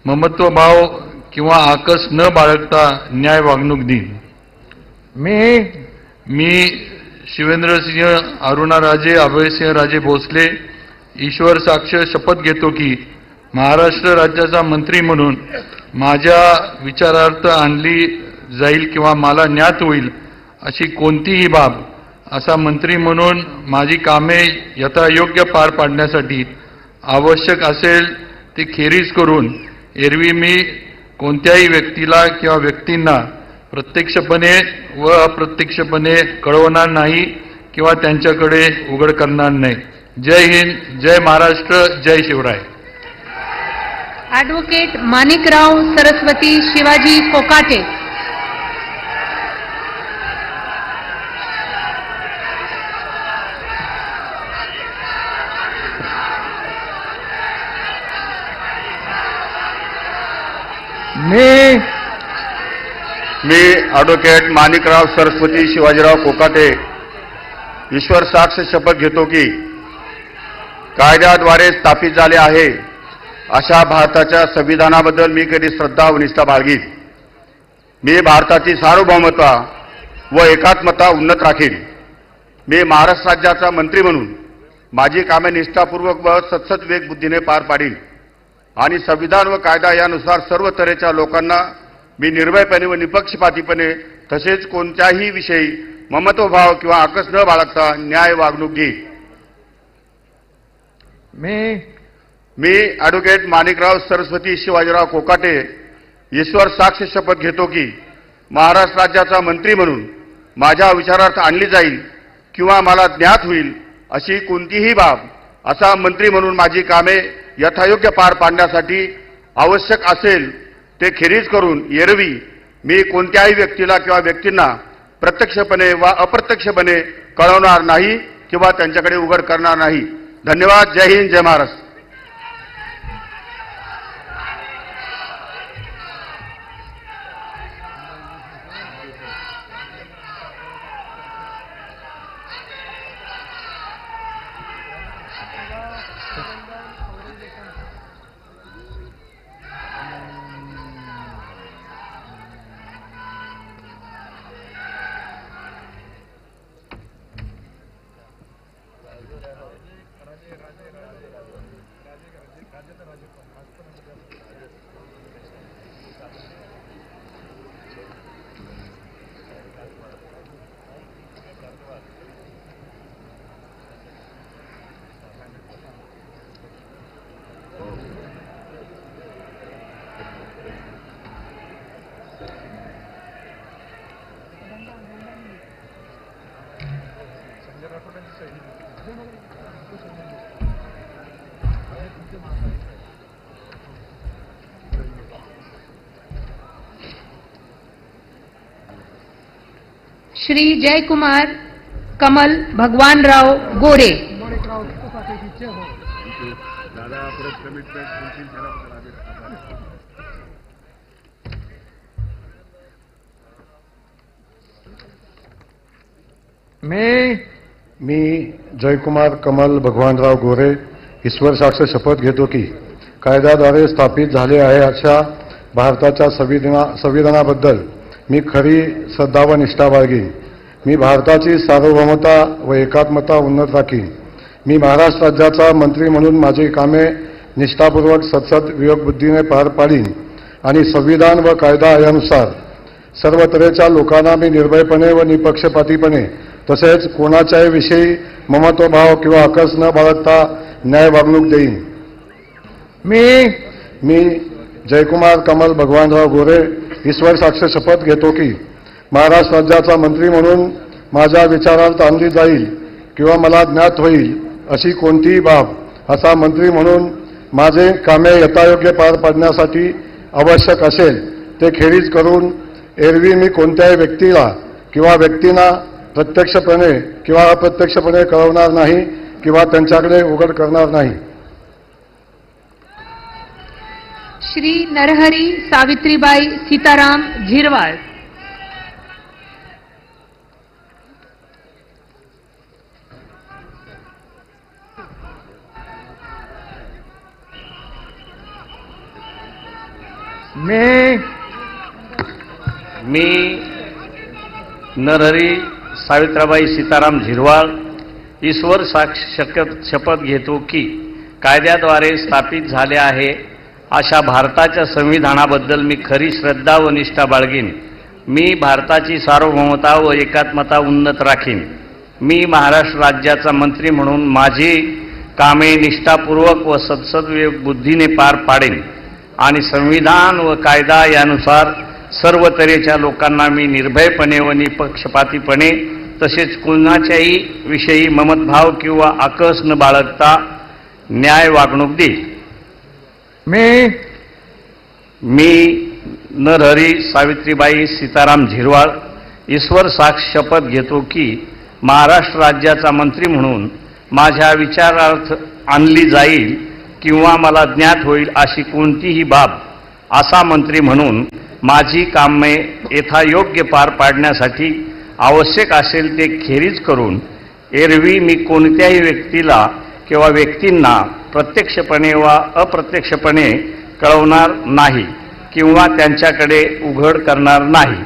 ममत्वभाव किंवा आकस न बाळगता न्याय वागणूक देईन. मी शिवेंद्रसिंह अरुणा राजे अभयसिंह राजे भोसले ईश्वर साक्ष शपथ घेतो की महाराष्ट्र राज्याचा मंत्री म्हणून माझ्या विचारार्थ आणली जाईल किंवा मला ज्ञात होईल अशी कोणतीही बाब असा मंत्री म्हणून माझी कामे यथायोग्य पार पाडण्यासाठी आवश्यक असेल ती खेरीज करून एरवी मी कोणत्याही व्यक्तीला किंवा व्यक्तींना प्रत्यक्षपणे व अप्रत्यक्षपणे कळवणार नाही किंवा त्यांच्याकडे उघड करणार नाही. जय हिंद. जय महाराष्ट्र. जय शिवराय. ॲडव्होकेट माणिकराव सरस्वती शिवाजी कोकाटे. मी ॲडव्होकेट माणिकराव सरस्वती शिवाजीराव कोकाटे ईश्वर साक्ष शपथ घेतो की कायद्याद्वारे स्थापित झाले आहे अशा भारताच्या संविधानाबद्दल मी कधी श्रद्धा व निष्ठा बाळगीन. मी भारताची सार्वभौमता व एकात्मता उन्नत राखीन. मी महाराष्ट्र राज्याचा मंत्री म्हणून माझी कामे निष्ठापूर्वक व सतसत विवेकबुद्धीने पार पाडीन आणि संविधान व कायदा यानुसार सर्व तऱ्हेच्या लोकांना मी निर्भयपणे व निपक्षपातीपणे तसेच कोणत्याही विषयी ममत्वभाव किंवा आकस न बाळगता न्याय वागणूक देईन. मी ॲडव्होकेट माणिकराव सरस्वती शिवाजीराव कोकाटे ईश्वर साक्ष शपथ घेतो की महाराष्ट्र राज्याचा मंत्री म्हणून माझ्या विचारार्थ आणली जाईल किंवा मला ज्ञात होईल अशी कोणतीही बाब असा मंत्री म्हणून माझी कामे यथायोग्य पार पाडण्यासाठी आवश्यक असेल ते खेरीज करून एरवी मी कोणत्याही व्यक्तीला किंवा व्यक्तींना प्रत्यक्षपणे वा अप्रत्यक्षपणे कळवणार नाही किंवा त्यांच्याकडे उघड करणार नाही. धन्यवाद. जय हिंद, जय महाराष्ट्र. श्री जयकुमार कमल भगवानराव गोरे. मी जयकुमार कमल भगवानराव गोरे ईश्वर साक्ष शपथ घेतो की कायद्याद्वारे स्थापित झाले आहे अशा भारताच्या संविधानाबद्दल मी खरी श्रद्धा व निष्ठा बाळगीन. मी भारताची सार्वभौमता व एकात्मता उन्नत राखीन. मी महाराष्ट्र राज्याचा मंत्री म्हणून माझी कामे निष्ठापूर्वक सतसत विवेकबुद्धीने पार पाडीन आणि संविधान व कायदा यानुसार सर्व तऱ्हेच्या लोकांना मी निर्भयपणे व निपक्षपातीपणे तसेच कोणाच्याही विषयी ममत्वभाव किंवा आकस न बाळगता न्याय वागणूक देईन. मी जयकुमार कमल भगवानराव गोरे ईश्वर साक्ष शपथ घेतो की महाराष्ट्र राज्याचा मंत्री म्हणून माझ्या विचारार्थ आणली जाईल किंवा मला ज्ञात होईल अशी कोणतीही बाब असा मंत्री म्हणून माझे कामे यथायोग्य पार पाडण्यासाठी आवश्यक असेल ते खेरीज करून एरवी मी कोणत्याही व्यक्तीला किंवा व्यक्तींना प्रत्यक्षपणे किंवा अप्रत्यक्षपणे कळवणार नाही किंवा त्यांच्याकडे उघड करणार नाही. श्री नरहरी सावित्रीबाई सीताराम झिरवाळ. मी नरहरी सावित्राबाई सीताराम झिरवाळ ईश्वर साक्ष शपथ घेतो की कायद्याद्वारे स्थापित झाले आहे अशा भारताच्या संविधानाबद्दल मी खरी श्रद्धा व निष्ठा बाळगीन. मी भारताची सार्वभौमता व एकात्मता उन्नत राखीन. मी महाराष्ट्र राज्याचा मंत्री म्हणून माझी कामे निष्ठापूर्वक व सतसत बुद्धीने पार पाडेन आणि संविधान व कायदा यानुसार सर्व तऱ्हेच्या लोकांना मी निर्भयपणे व निपक्षपातीपणे तसेच कोणाच्याही विषयी ममतभाव किंवा आकस न बाळगता न्याय वागणूक देईन. मी नरहरी सावित्रीबाई सीताराम झिरवाळ ईश्वर साक्ष शपथ घेतो की महाराष्ट्र राज्याचा मंत्री म्हणून माझ्या विचारार्थ आणली जाईल किंवा मला ज्ञात होईल अशी कोणतीही बाब असा मंत्री म्हणून माझी कामे यथायोग्य पार पाडण्यासाठी आवश्यक असेल ते खेरीज करून एरवी मी कोणत्याही व्यक्तीला किंवा व्यक्तींना प्रत्यक्षपणे वा अप्रत्यक्षपणे कळवणार नाही किंवा त्यांच्याकडे उघड करणार नाही.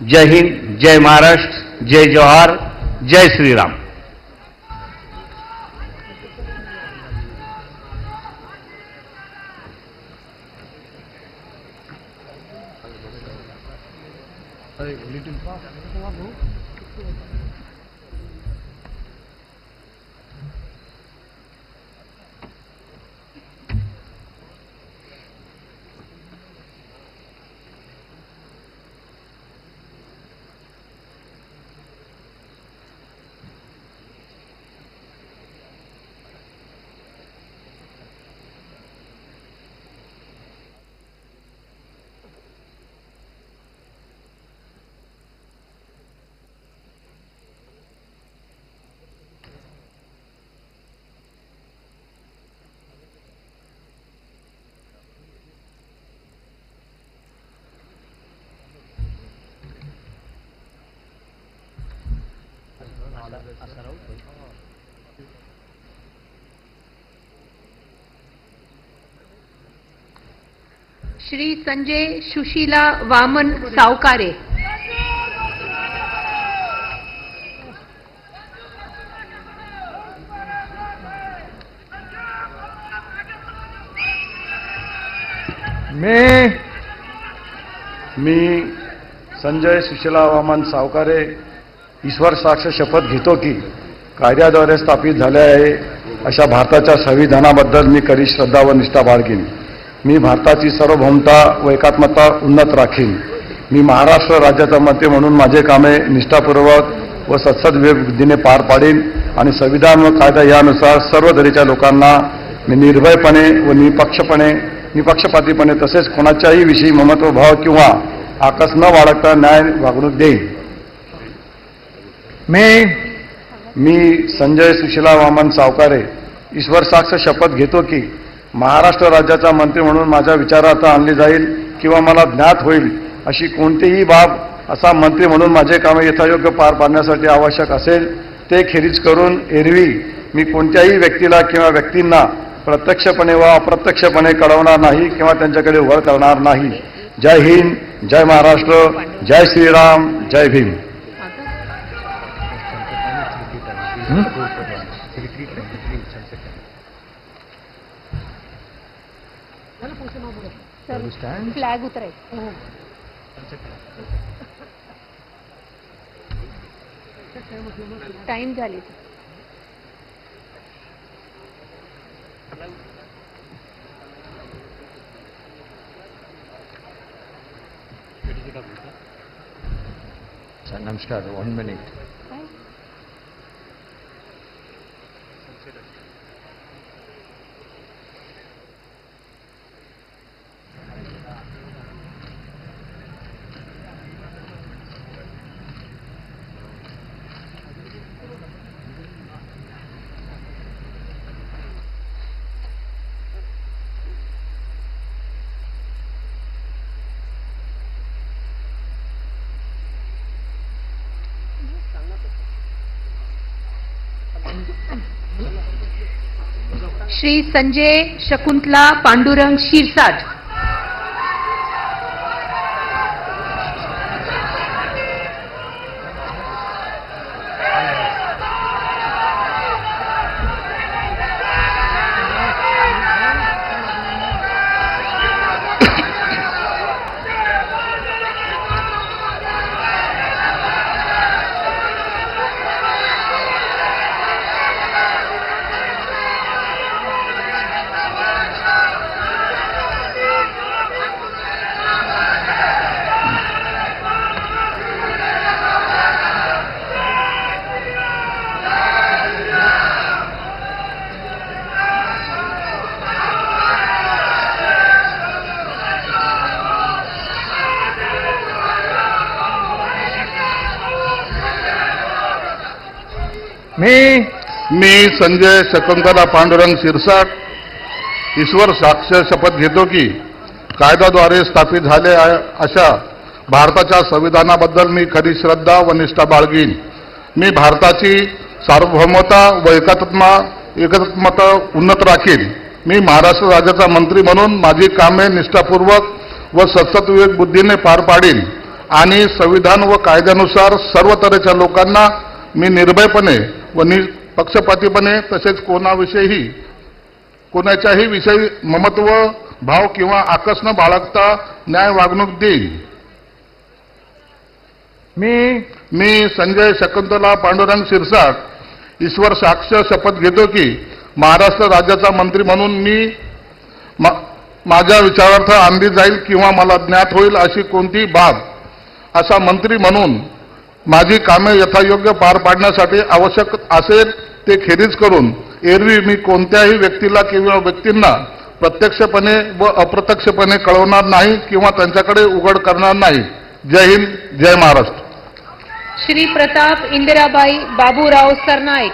जय हिंद, जय महाराष्ट्र, जय जोहार, जय श्रीराम. श्री संजय सुशीला वामन सावकारे. मी संजय सुशीला वामन सावकारे ईश्वर साक्ष शपथ घेतो की कायद्याद्वारे स्थापित झाले आहे अशा भारताच्या संविधानाबद्दल मी खरी श्रद्धा व निष्ठा बाळगीन. मी भारताची सार्वभौमता व एकात्मता उन्नत राखीन. मी महाराष्ट्र राज्याचा मंत्री म्हणून माझे कामे निष्ठापूर्वक व सत्सदविधीने पार पाडीन आणि संविधान व कायदा यानुसार सर्व दरीच्या लोकांना मी निर्भयपणे व निपक्षपातीपणे तसेच कोणाच्याही विषयी ममत्वभाव किंवा आकस न बाळगता न्याय वागणूक देईन. मी संजय सुशीला वामन सावकारे ईश्वर साक्ष शपथ घेतो की महाराष्ट्र राज्याचा मंत्री म्हणून माझ्या विचारार्थ आणली जाईल किंवा मला ज्ञात होईल अशी कोणतीही बाब असा मंत्री म्हणून माझे कामे यथायोग्य पार पाडण्यासाठी आवश्यक असेल ते खेरीज करून एरवी मी कोणत्याही व्यक्तीला किंवा व्यक्तींना प्रत्यक्षपणे वा अप्रत्यक्षपणे कळवणार नाही किंवा त्यांच्याकडे उघड करणार नाही. जय हिंद, जय महाराष्ट्र, जय श्रीराम, जय भीम. फ्लॅग उतरायचं. टाइम झाली. नमस्कार. 1 minute. श्री संजय शकुंतला पांडुरंग शिरसाट. मी संजय शकुंतला पांडुरंग शिरसाट ईश्वर साक्ष शपथ घेतो की कायद्याद्वारे स्थापित झाले अशा भारताच्या संविधानाबद्दल मी खरी श्रद्धा व निष्ठा बाळगीन. मी भारताची सार्वभौमता व एकात्मता एकात्मता उन्नत राखीन. मी महाराष्ट्र राज्याचा मंत्री म्हणून माझी कामे निष्ठापूर्वक व सत्सविवेक बुद्धीने पार पाडीन आणि संविधान व कायद्यानुसार सर्व तऱ्हेच्या लोकांना मी निर्भयपणे व निपक्षपातीपणे तसेच कोणाच्याही विषयी ममत्व भाव किंवा आकस न बाळगता न्याय वागणूक देईन. मी संजय शकुंतला पांडुरंग शिरसाट ईश्वर साक्ष शपथ घेतो की महाराष्ट्र राज्याचा मंत्री म्हणून मी माझ्या विचारार्थ आणली जाईल किंवा मला ज्ञात होईल अशी कोणतीही बाब असा मंत्री म्हणून माझी कामे यथायोग्य पार पाडण्यासाठी आवश्यक असेल ते खेरीज करून एरवी मी कोणत्याही व्यक्तीला किंवा व्यक्तींना प्रत्यक्षपणे व अप्रत्यक्षपणे कळवणार नाही किंवा त्यांच्याकडे उघड करणार नाही. जय हिंद, जय महाराष्ट्र. श्री प्रताप इंदिराबाई बाबूराव सरनाईक.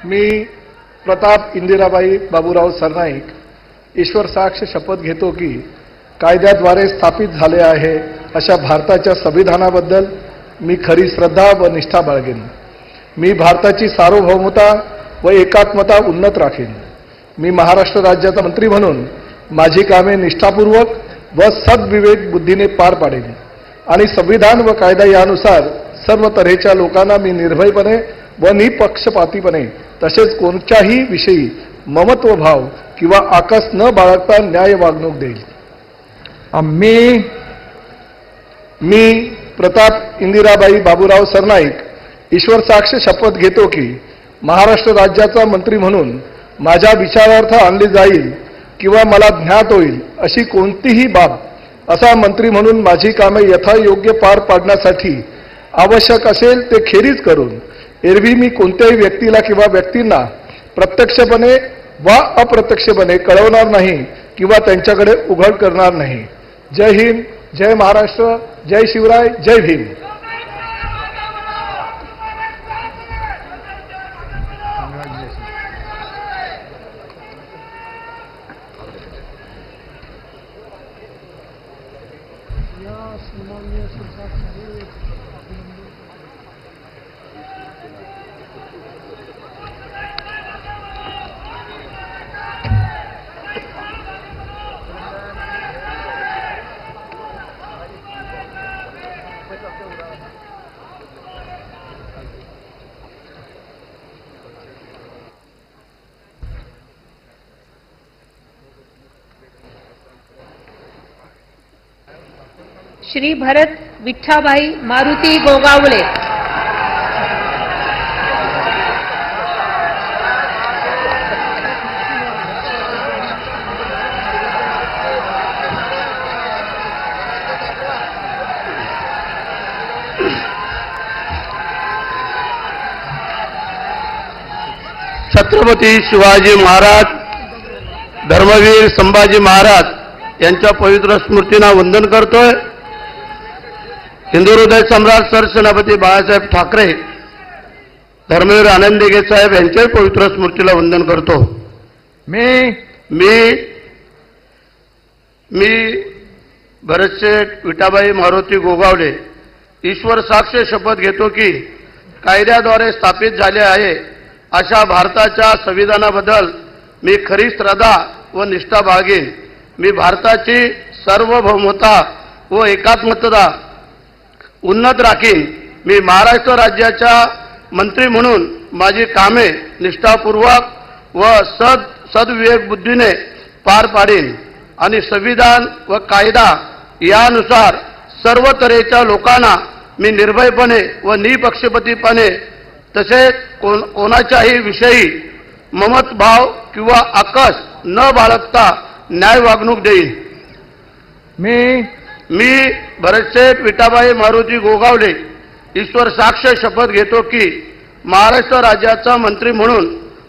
मी प्रताप इंदिराबाई बाबूराव सरनाईक ईश्वर साक्ष शपथ घेतो की कायद्याद्वारे स्थापित झाले आहे अशा भारताच्या संविधानाबद्दल मी खरी श्रद्धा व निष्ठा बाळगेन. मी भारताची सार्वभौमता व एकात्मता उन्नत राखीन. मी महाराष्ट्र राज्याचा मंत्री म्हणून माझी कामे निष्ठापूर्वक व सद्विवेक बुद्धीने पार पाडेन आणि संविधान व कायदा यानुसार सर्व तऱ्हेच्या लोकांना मी निर्भयपणे व निपक्षपातीपणे तसेच कोणत्याही विषयी ममत्व भाव किंवा आकस न बाळगता न्याय वागणूक देईल. मी प्रताप इंदिराबाई बाबूराव सरनाईक ईश्वर साक्ष शपथ घेतो की महाराष्ट्र राज्याचा मंत्री म्हणून माझ्या विचारार्थ आणली जाईल किंवा मला ज्ञात होईल अशी कोणतीही बाब असा मंत्री म्हणून माझी कामे यथायोग्य पार पाडण्यासाठी आवश्यक असेल ते खेरीज करून एरवी मी कोणत्याही व्यक्तीला किंवा व्यक्तींना प्रत्यक्षपणे वा अप्रत्यक्षपणे कळवणार नाही किंवा त्यांच्याकडे उघड करणार नाही. जय हिंद, जय महाराष्ट्र, जय शिवराय, जय भीम. श्री भरत विठ्ठाबाई मारुती गोगावले. छत्रपती शिवाजी महाराज, धर्मवीर संभाजी महाराज यांच्या पवित्र स्मृतींना वंदन करतोय. हिंदू हृदय सम्राट सरसेनापती बाळासाहेब ठाकरे, धर्मवीर आनंद दिघे साहेब यांच्याही पवित्र स्मृतीला वंदन करतो. मी भरतशेठ विठाबाई मारुती गोगावले ईश्वर साक्ष शपथ घेतो की कायद्याद्वारे स्थापित झाले आहे अशा भारताच्या संविधानाबद्दल मी खरी श्रद्धा व निष्ठा बाळगेन. मी भारताची सार्वभौमता व एकात्मता उन्नत राखीन. मी महाराष्ट्र राज्याच्या मंत्री म्हणून माझी कामे निष्ठापूर्वक व सद्विवेक बुद्धीने पार पाडीन आणि संविधान व कायदा यानुसार सर्व तऱ्हेच्या लोकांना मी निर्भयपणे व निपक्षपातीपणे तसेच कोणाच्याही विषयी ममत्भाव किंवा आकस न बाळगता न्याय वागणूक देईन. मी भरतशेठ विठाबाई मारुती गोगावले ईश्वर साक्ष शपथ घेतो की महाराष्ट्र राज्याचा मंत्री म्हणून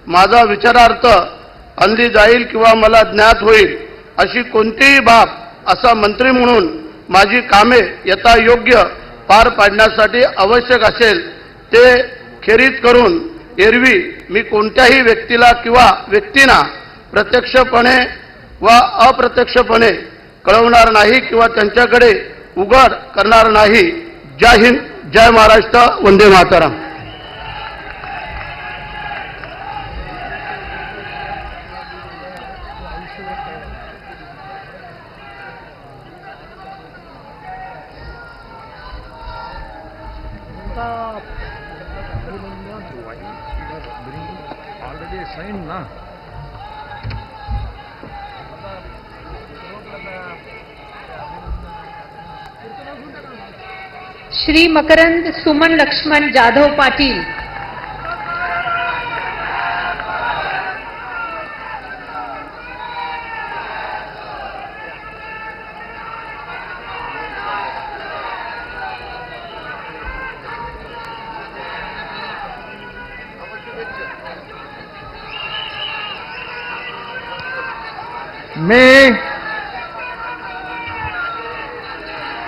माझा विचारार्थ आणली जाईल किंवा मला ज्ञात होईल अशी कोणतीही बाब असा मंत्री म्हणून माझी कामे यथायोग्य पार पाडण्यासाठी आवश्यक असेल ते खेरीज करून एरवी मी कोणत्याही व्यक्तीला किंवा व्यक्तींना प्रत्यक्षपणे व अप्रत्यक्षपणे कळवणार नाही किंवा त्यांच्याकडे उघड करणार नाही. जय हिंद, जय Maharashtra, Vande Mataram. already signed na. Shri Makarand Suman Laxman Jadhav Patil.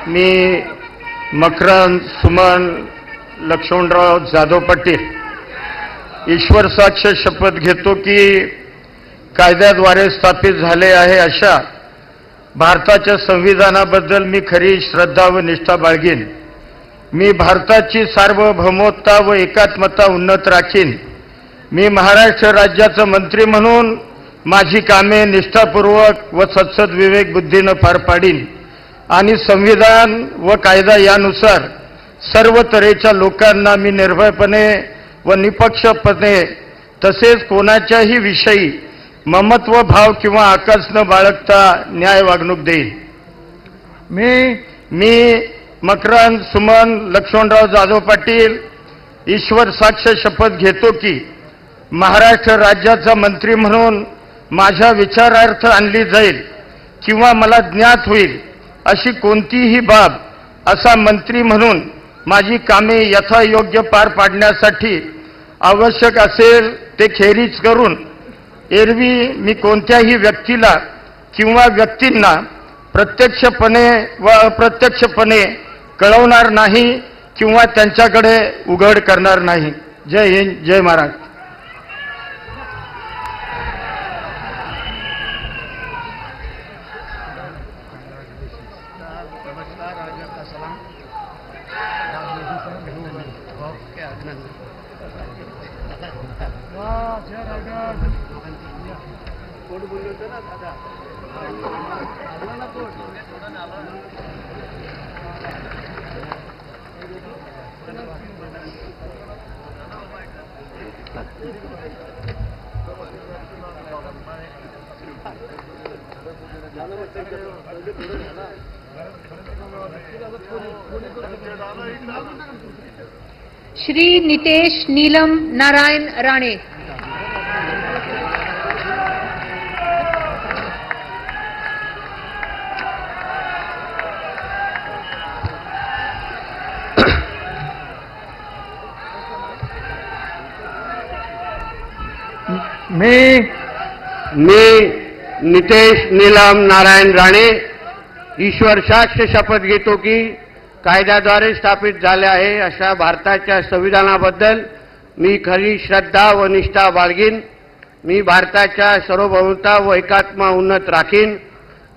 मी मकरंद सुमन लक्ष्मणराव जाधव पाटील ईश्वर साक्ष शपथ घेतो की कायद्याद्वारे स्थापित झाले आहे अशा भारताच्या संविधानाबद्दल मी खरी श्रद्धा व निष्ठा बाळगीन. मी भारताची सार्वभौमता व एकात्मता उन्नत राखीन. मी महाराष्ट्र राज्याचा मंत्री म्हणून माझी कामे निष्ठापूर्वक व सत्सद विवेक बुद्धीनं पार पाडीन आणि संविधान व कायदा यानुसार सर्व तऱ्हेच्या लोकांना मी निर्भयपणे व निपक्षपणे तसेच कोणाच्याही विषयी ममत्व भाव किंवा आकस न बाळगता न्याय वागणूक देईन. मी मकरंद सुमन लक्ष्मणराव जाधव पाटील ईश्वर साक्ष शपथ घेतो की महाराष्ट्र राज्याचा मंत्री म्हणून माझ्या विचारार्थ आणली जाईल किंवा मला ज्ञात होईल अशी कोणतीही बाब असा मंत्री म्हणून माझी कामे यथायोग्य पार पाडण्यासाठी आवश्यक असेल ते खेरीज करून एरवी मी कोणत्याही व्यक्तीला किंवा व्यक्तींना प्रत्यक्षपणे व अप्रत्यक्षपणे कळवणार नाही किंवा त्यांच्याकडे उघड करणार नाही. जय हिंद, जय महाराष्ट्र. श्री नितेश नीलम नारायण राणे. मी नितेश नीलम नारायण राणे ईश्वर साक्ष शपथ घेतो की कायद्याद्वारे स्थापित झाले आहे अशा भारताच्या संविधानाबद्दल मी खरी श्रद्धा व निष्ठा बाळगीन. मी भारताच्या सार्वभौमता व एकात्मता उन्नत राखीन.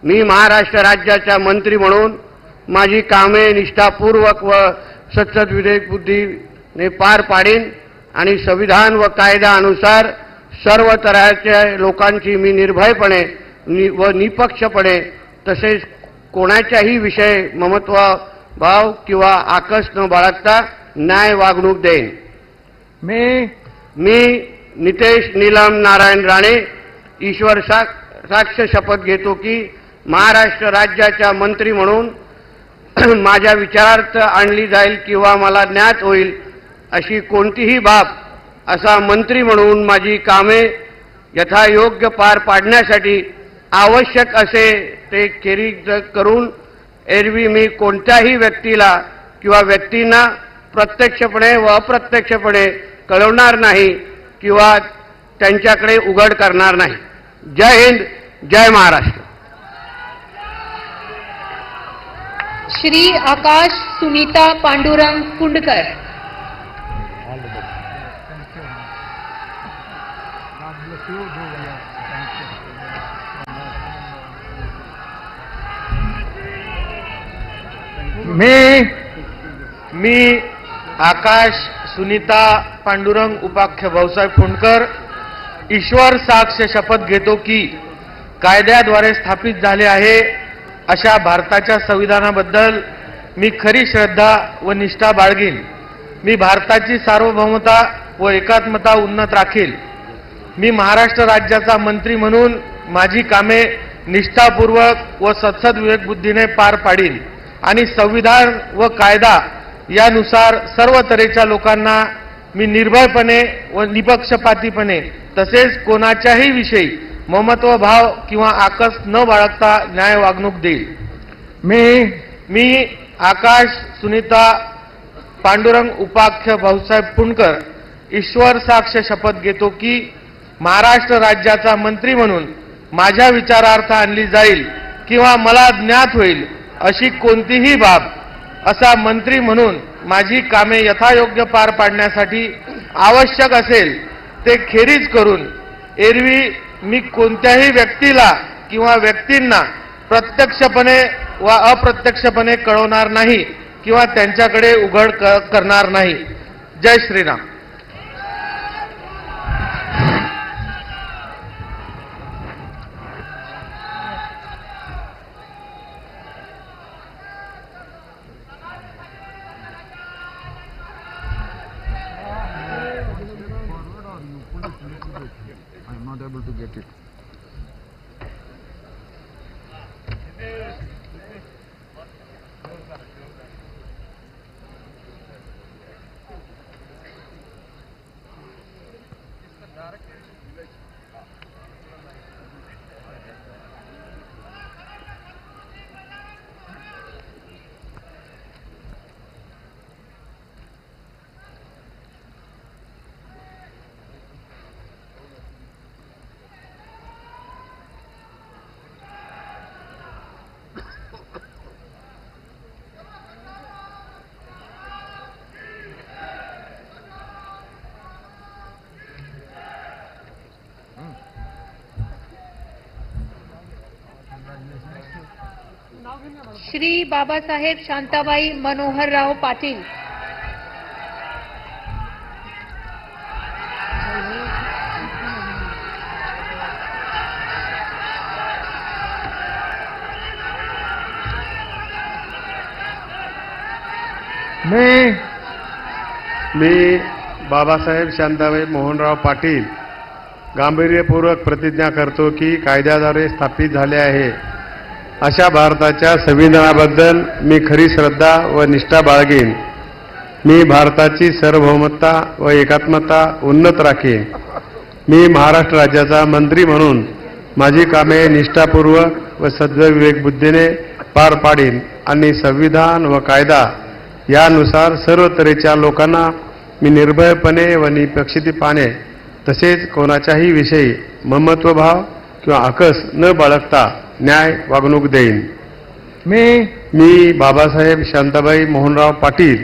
मी महाराष्ट्र राज्याचा मंत्री म्हणून माझी कामे निष्ठापूर्वक व सत्सद विवेक बुद्धीने पार पाडीन आणि संविधान व कायद्यानुसार सर्व तऱ्हेच्या लोकांची मी निर्भयपणे व निपक्षपणे तसेच कोणाच्याही विषय ममत्व भाव किंवा आकस न बाळगता न्याय वागणूक देईन. मी नितेश नीलम नारायण राणे ईश्वर साक्ष शपथ घेतो की महाराष्ट्र राज्याचा मंत्री म्हणून माझ्या विचारार्थ आणली जाईल किंवा मला ज्ञात होईल अशी कोणतीही बाब असा मंत्री म्हणून माझी कामे यथायोग्य पार पाडण्यासाठी आवश्यक असे ते खेरीज करून एरवी मी कोणत्याही व्यक्तीला किंवा व्यक्तींना प्रत्यक्षपणे व अप्रत्यक्षपणे कळवणार नाही किंवा त्यांच्याकडे उघड करणार नाही. जय हिंद, जय महाराष्ट्र. श्री आकाश सुनीता पांडुरंग कुंडकर. मी आकाश सुनीता पांडुरंग उपाख्य भाऊसाहेब फुंडकर ईश्वर साक्ष शपथ घेतो की कायद्याद्वारे स्थापित झाले आहे अशा भारताच्या संविधानाबद्दल मी खरी श्रद्धा व निष्ठा बाळगीन. मी भारताची सार्वभौमता व एकात्मता उन्नत राखील. मी महाराष्ट्र राज्याचा मंत्री म्हणून माझी कामे निष्ठापूर्वक व सत्सद विवेकबुद्धीने पार पाडीन आणि संविधान व कायदा यानुसार सर्व तऱ्हेच्या लोकांना मी निर्भयपणे व निपक्षपातीपणे तसेच कोणाच्याही विषयी ममत्व भाव किंवा आकस न बाळगता न्याय वागणूक देईल. मी आकाश सुनीता पांडुरंग उपाख्य भाऊसाहेब फुंडकर ईश्वर साक्ष शपथ घेतो की महाराष्ट्र राज्याचा मंत्री म्हणून माझ्या विचारार्थ आणली जाईल किंवा मला ज्ञात होईल अशी कोणतीही बाब असा मंत्री म्हणून माझी कामे यथायोग्य पार पाडण्यासाठी आवश्यक असेल ते खेरीज करून एरवी मी कोणत्याही व्यक्तीला किंवा व्यक्तींना प्रत्यक्षपणे वा अप्रत्यक्षपणे कळवणार नाही किंवा त्यांच्याकडे उघड करणार नाही. जय श्रीराम. श्री बाबासाहेब शांताबाई मनोहरराव पाटील. मी बाबासाहेब शांताबाई मोहनराव पाटील गांभीर्यपूर्वक प्रतिज्ञा करतो की कायद्याद्वारे स्थापित झाले आहे अशा भारताच्या संविधानाबद्दल मी खरी श्रद्धा व निष्ठा बाळगीन. मी भारताची सार्वभौमता व एकात्मता उन्नत राखीन. मी महाराष्ट्र राज्याचा मंत्री म्हणून माझी कामे निष्ठापूर्वक व सद्विवेकबुद्धीने पार पाडीन आणि संविधान व कायदा यानुसार सर्व तऱ्हेच्या लोकांना मी निर्भयपणे व निपक्षपातीपणे तसेच कोणाच्याही विषयी ममत्वभाव किंवा आकस न बाळगता न्याय वागणूक देईन. मी बाबासाहेब शांताबाई मोहनराव पाटील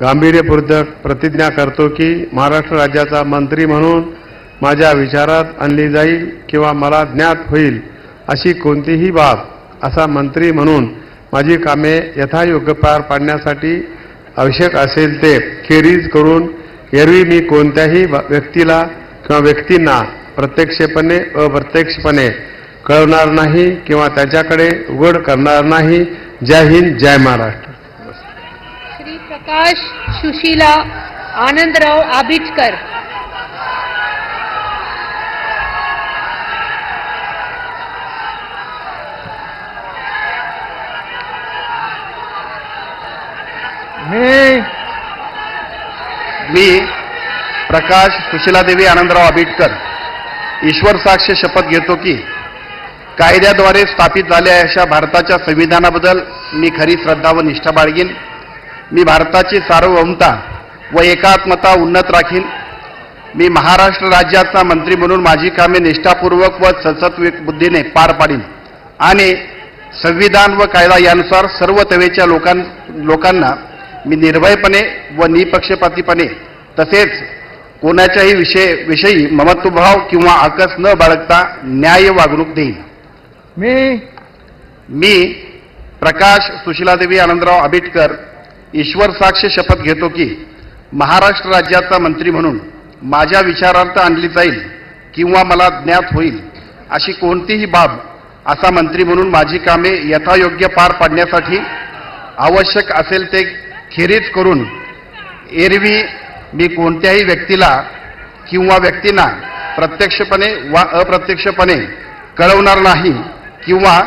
गांभीर्यपूर्वक प्रतिज्ञा करतो की महाराष्ट्र राज्याचा मंत्री म्हणून माझ्या विचारात आणली जाईल किंवा मला ज्ञात होईल अशी कोणतीही बाब असा मंत्री म्हणून माझी कामे यथायोग्य पार पाडण्यासाठी आवश्यक असेल ते खेरीज करून एरवी मी कोणत्याही व्यक्तीला किंवा व्यक्तींना प्रत्यक्षपणे अप्रत्यक्षपणे कळवणार नाही किंवा त्याच्याकडे उघड करणार नाही. जय हिंद, जय महाराष्ट्र. श्री प्रकाश सुशीला आनंदराव आबिटकर. मी प्रकाश सुशीलादेवी आनंदराव आबिटकर ईश्वर साक्ष शपथ घेतो की कायद्याद्वारे स्थापित झालेल्या अशा भारताच्या संविधानाबद्दल मी खरी श्रद्धा व निष्ठा बाळगीन. मी भारताची सार्वभौमता व एकात्मता उन्नत राखीन. मी महाराष्ट्र राज्याचा मंत्री म्हणून माझी कामे निष्ठापूर्वक व सद्विवेक बुद्धीने पार पाडीन आणि संविधान व कायदा यानुसार सर्व तऱ्हेच्या लोकांना मी निर्भयपणे व निपक्षपातीपणे तसेच कोणाच्याही विषयी ममत्वभाव किंवा आकस न बाळगता न्याय वागणूक देईन. मी प्रकाश सुशीलादेवी आनंदराव आबिटकर ईश्वर साक्ष शपथ घेतो की महाराष्ट्र राज्याचा मंत्री म्हणून माझ्या विचारार्थ आणली जाईल किंवा मला ज्ञात होईल अशी कोणतीही बाब असा मंत्री म्हणून माझी कामे यथायोग्य पार पाडण्यासाठी आवश्यक असेल ते खेरीज करून एरवी मी कोणत्याही व्यक्तीला किंवा व्यक्तींना प्रत्यक्षपणे वा अप्रत्यक्षपणे कळवणार नाही किंवा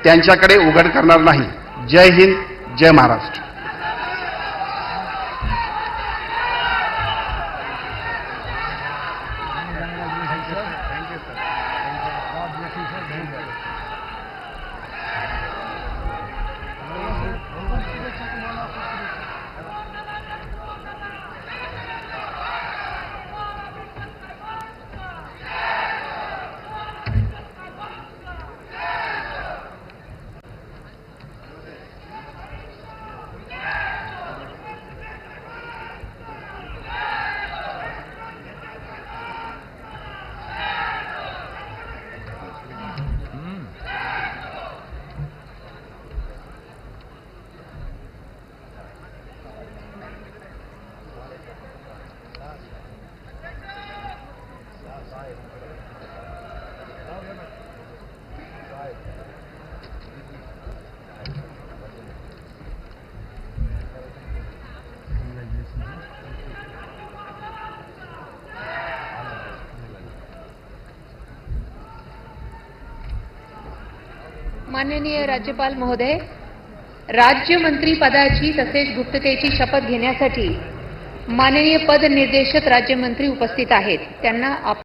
त्यांच्याकडे उघड करणार नाही. जय हिंद, जय महाराष्ट्र. माननीय राज्यपाल महोदय, राज्यमंत्री पदाची तसेच गुप्ततेची शपथ घेण्यासाठी माननीय पद निर्देशक राज्यमंत्री उपस्थित आहेत. त्यांना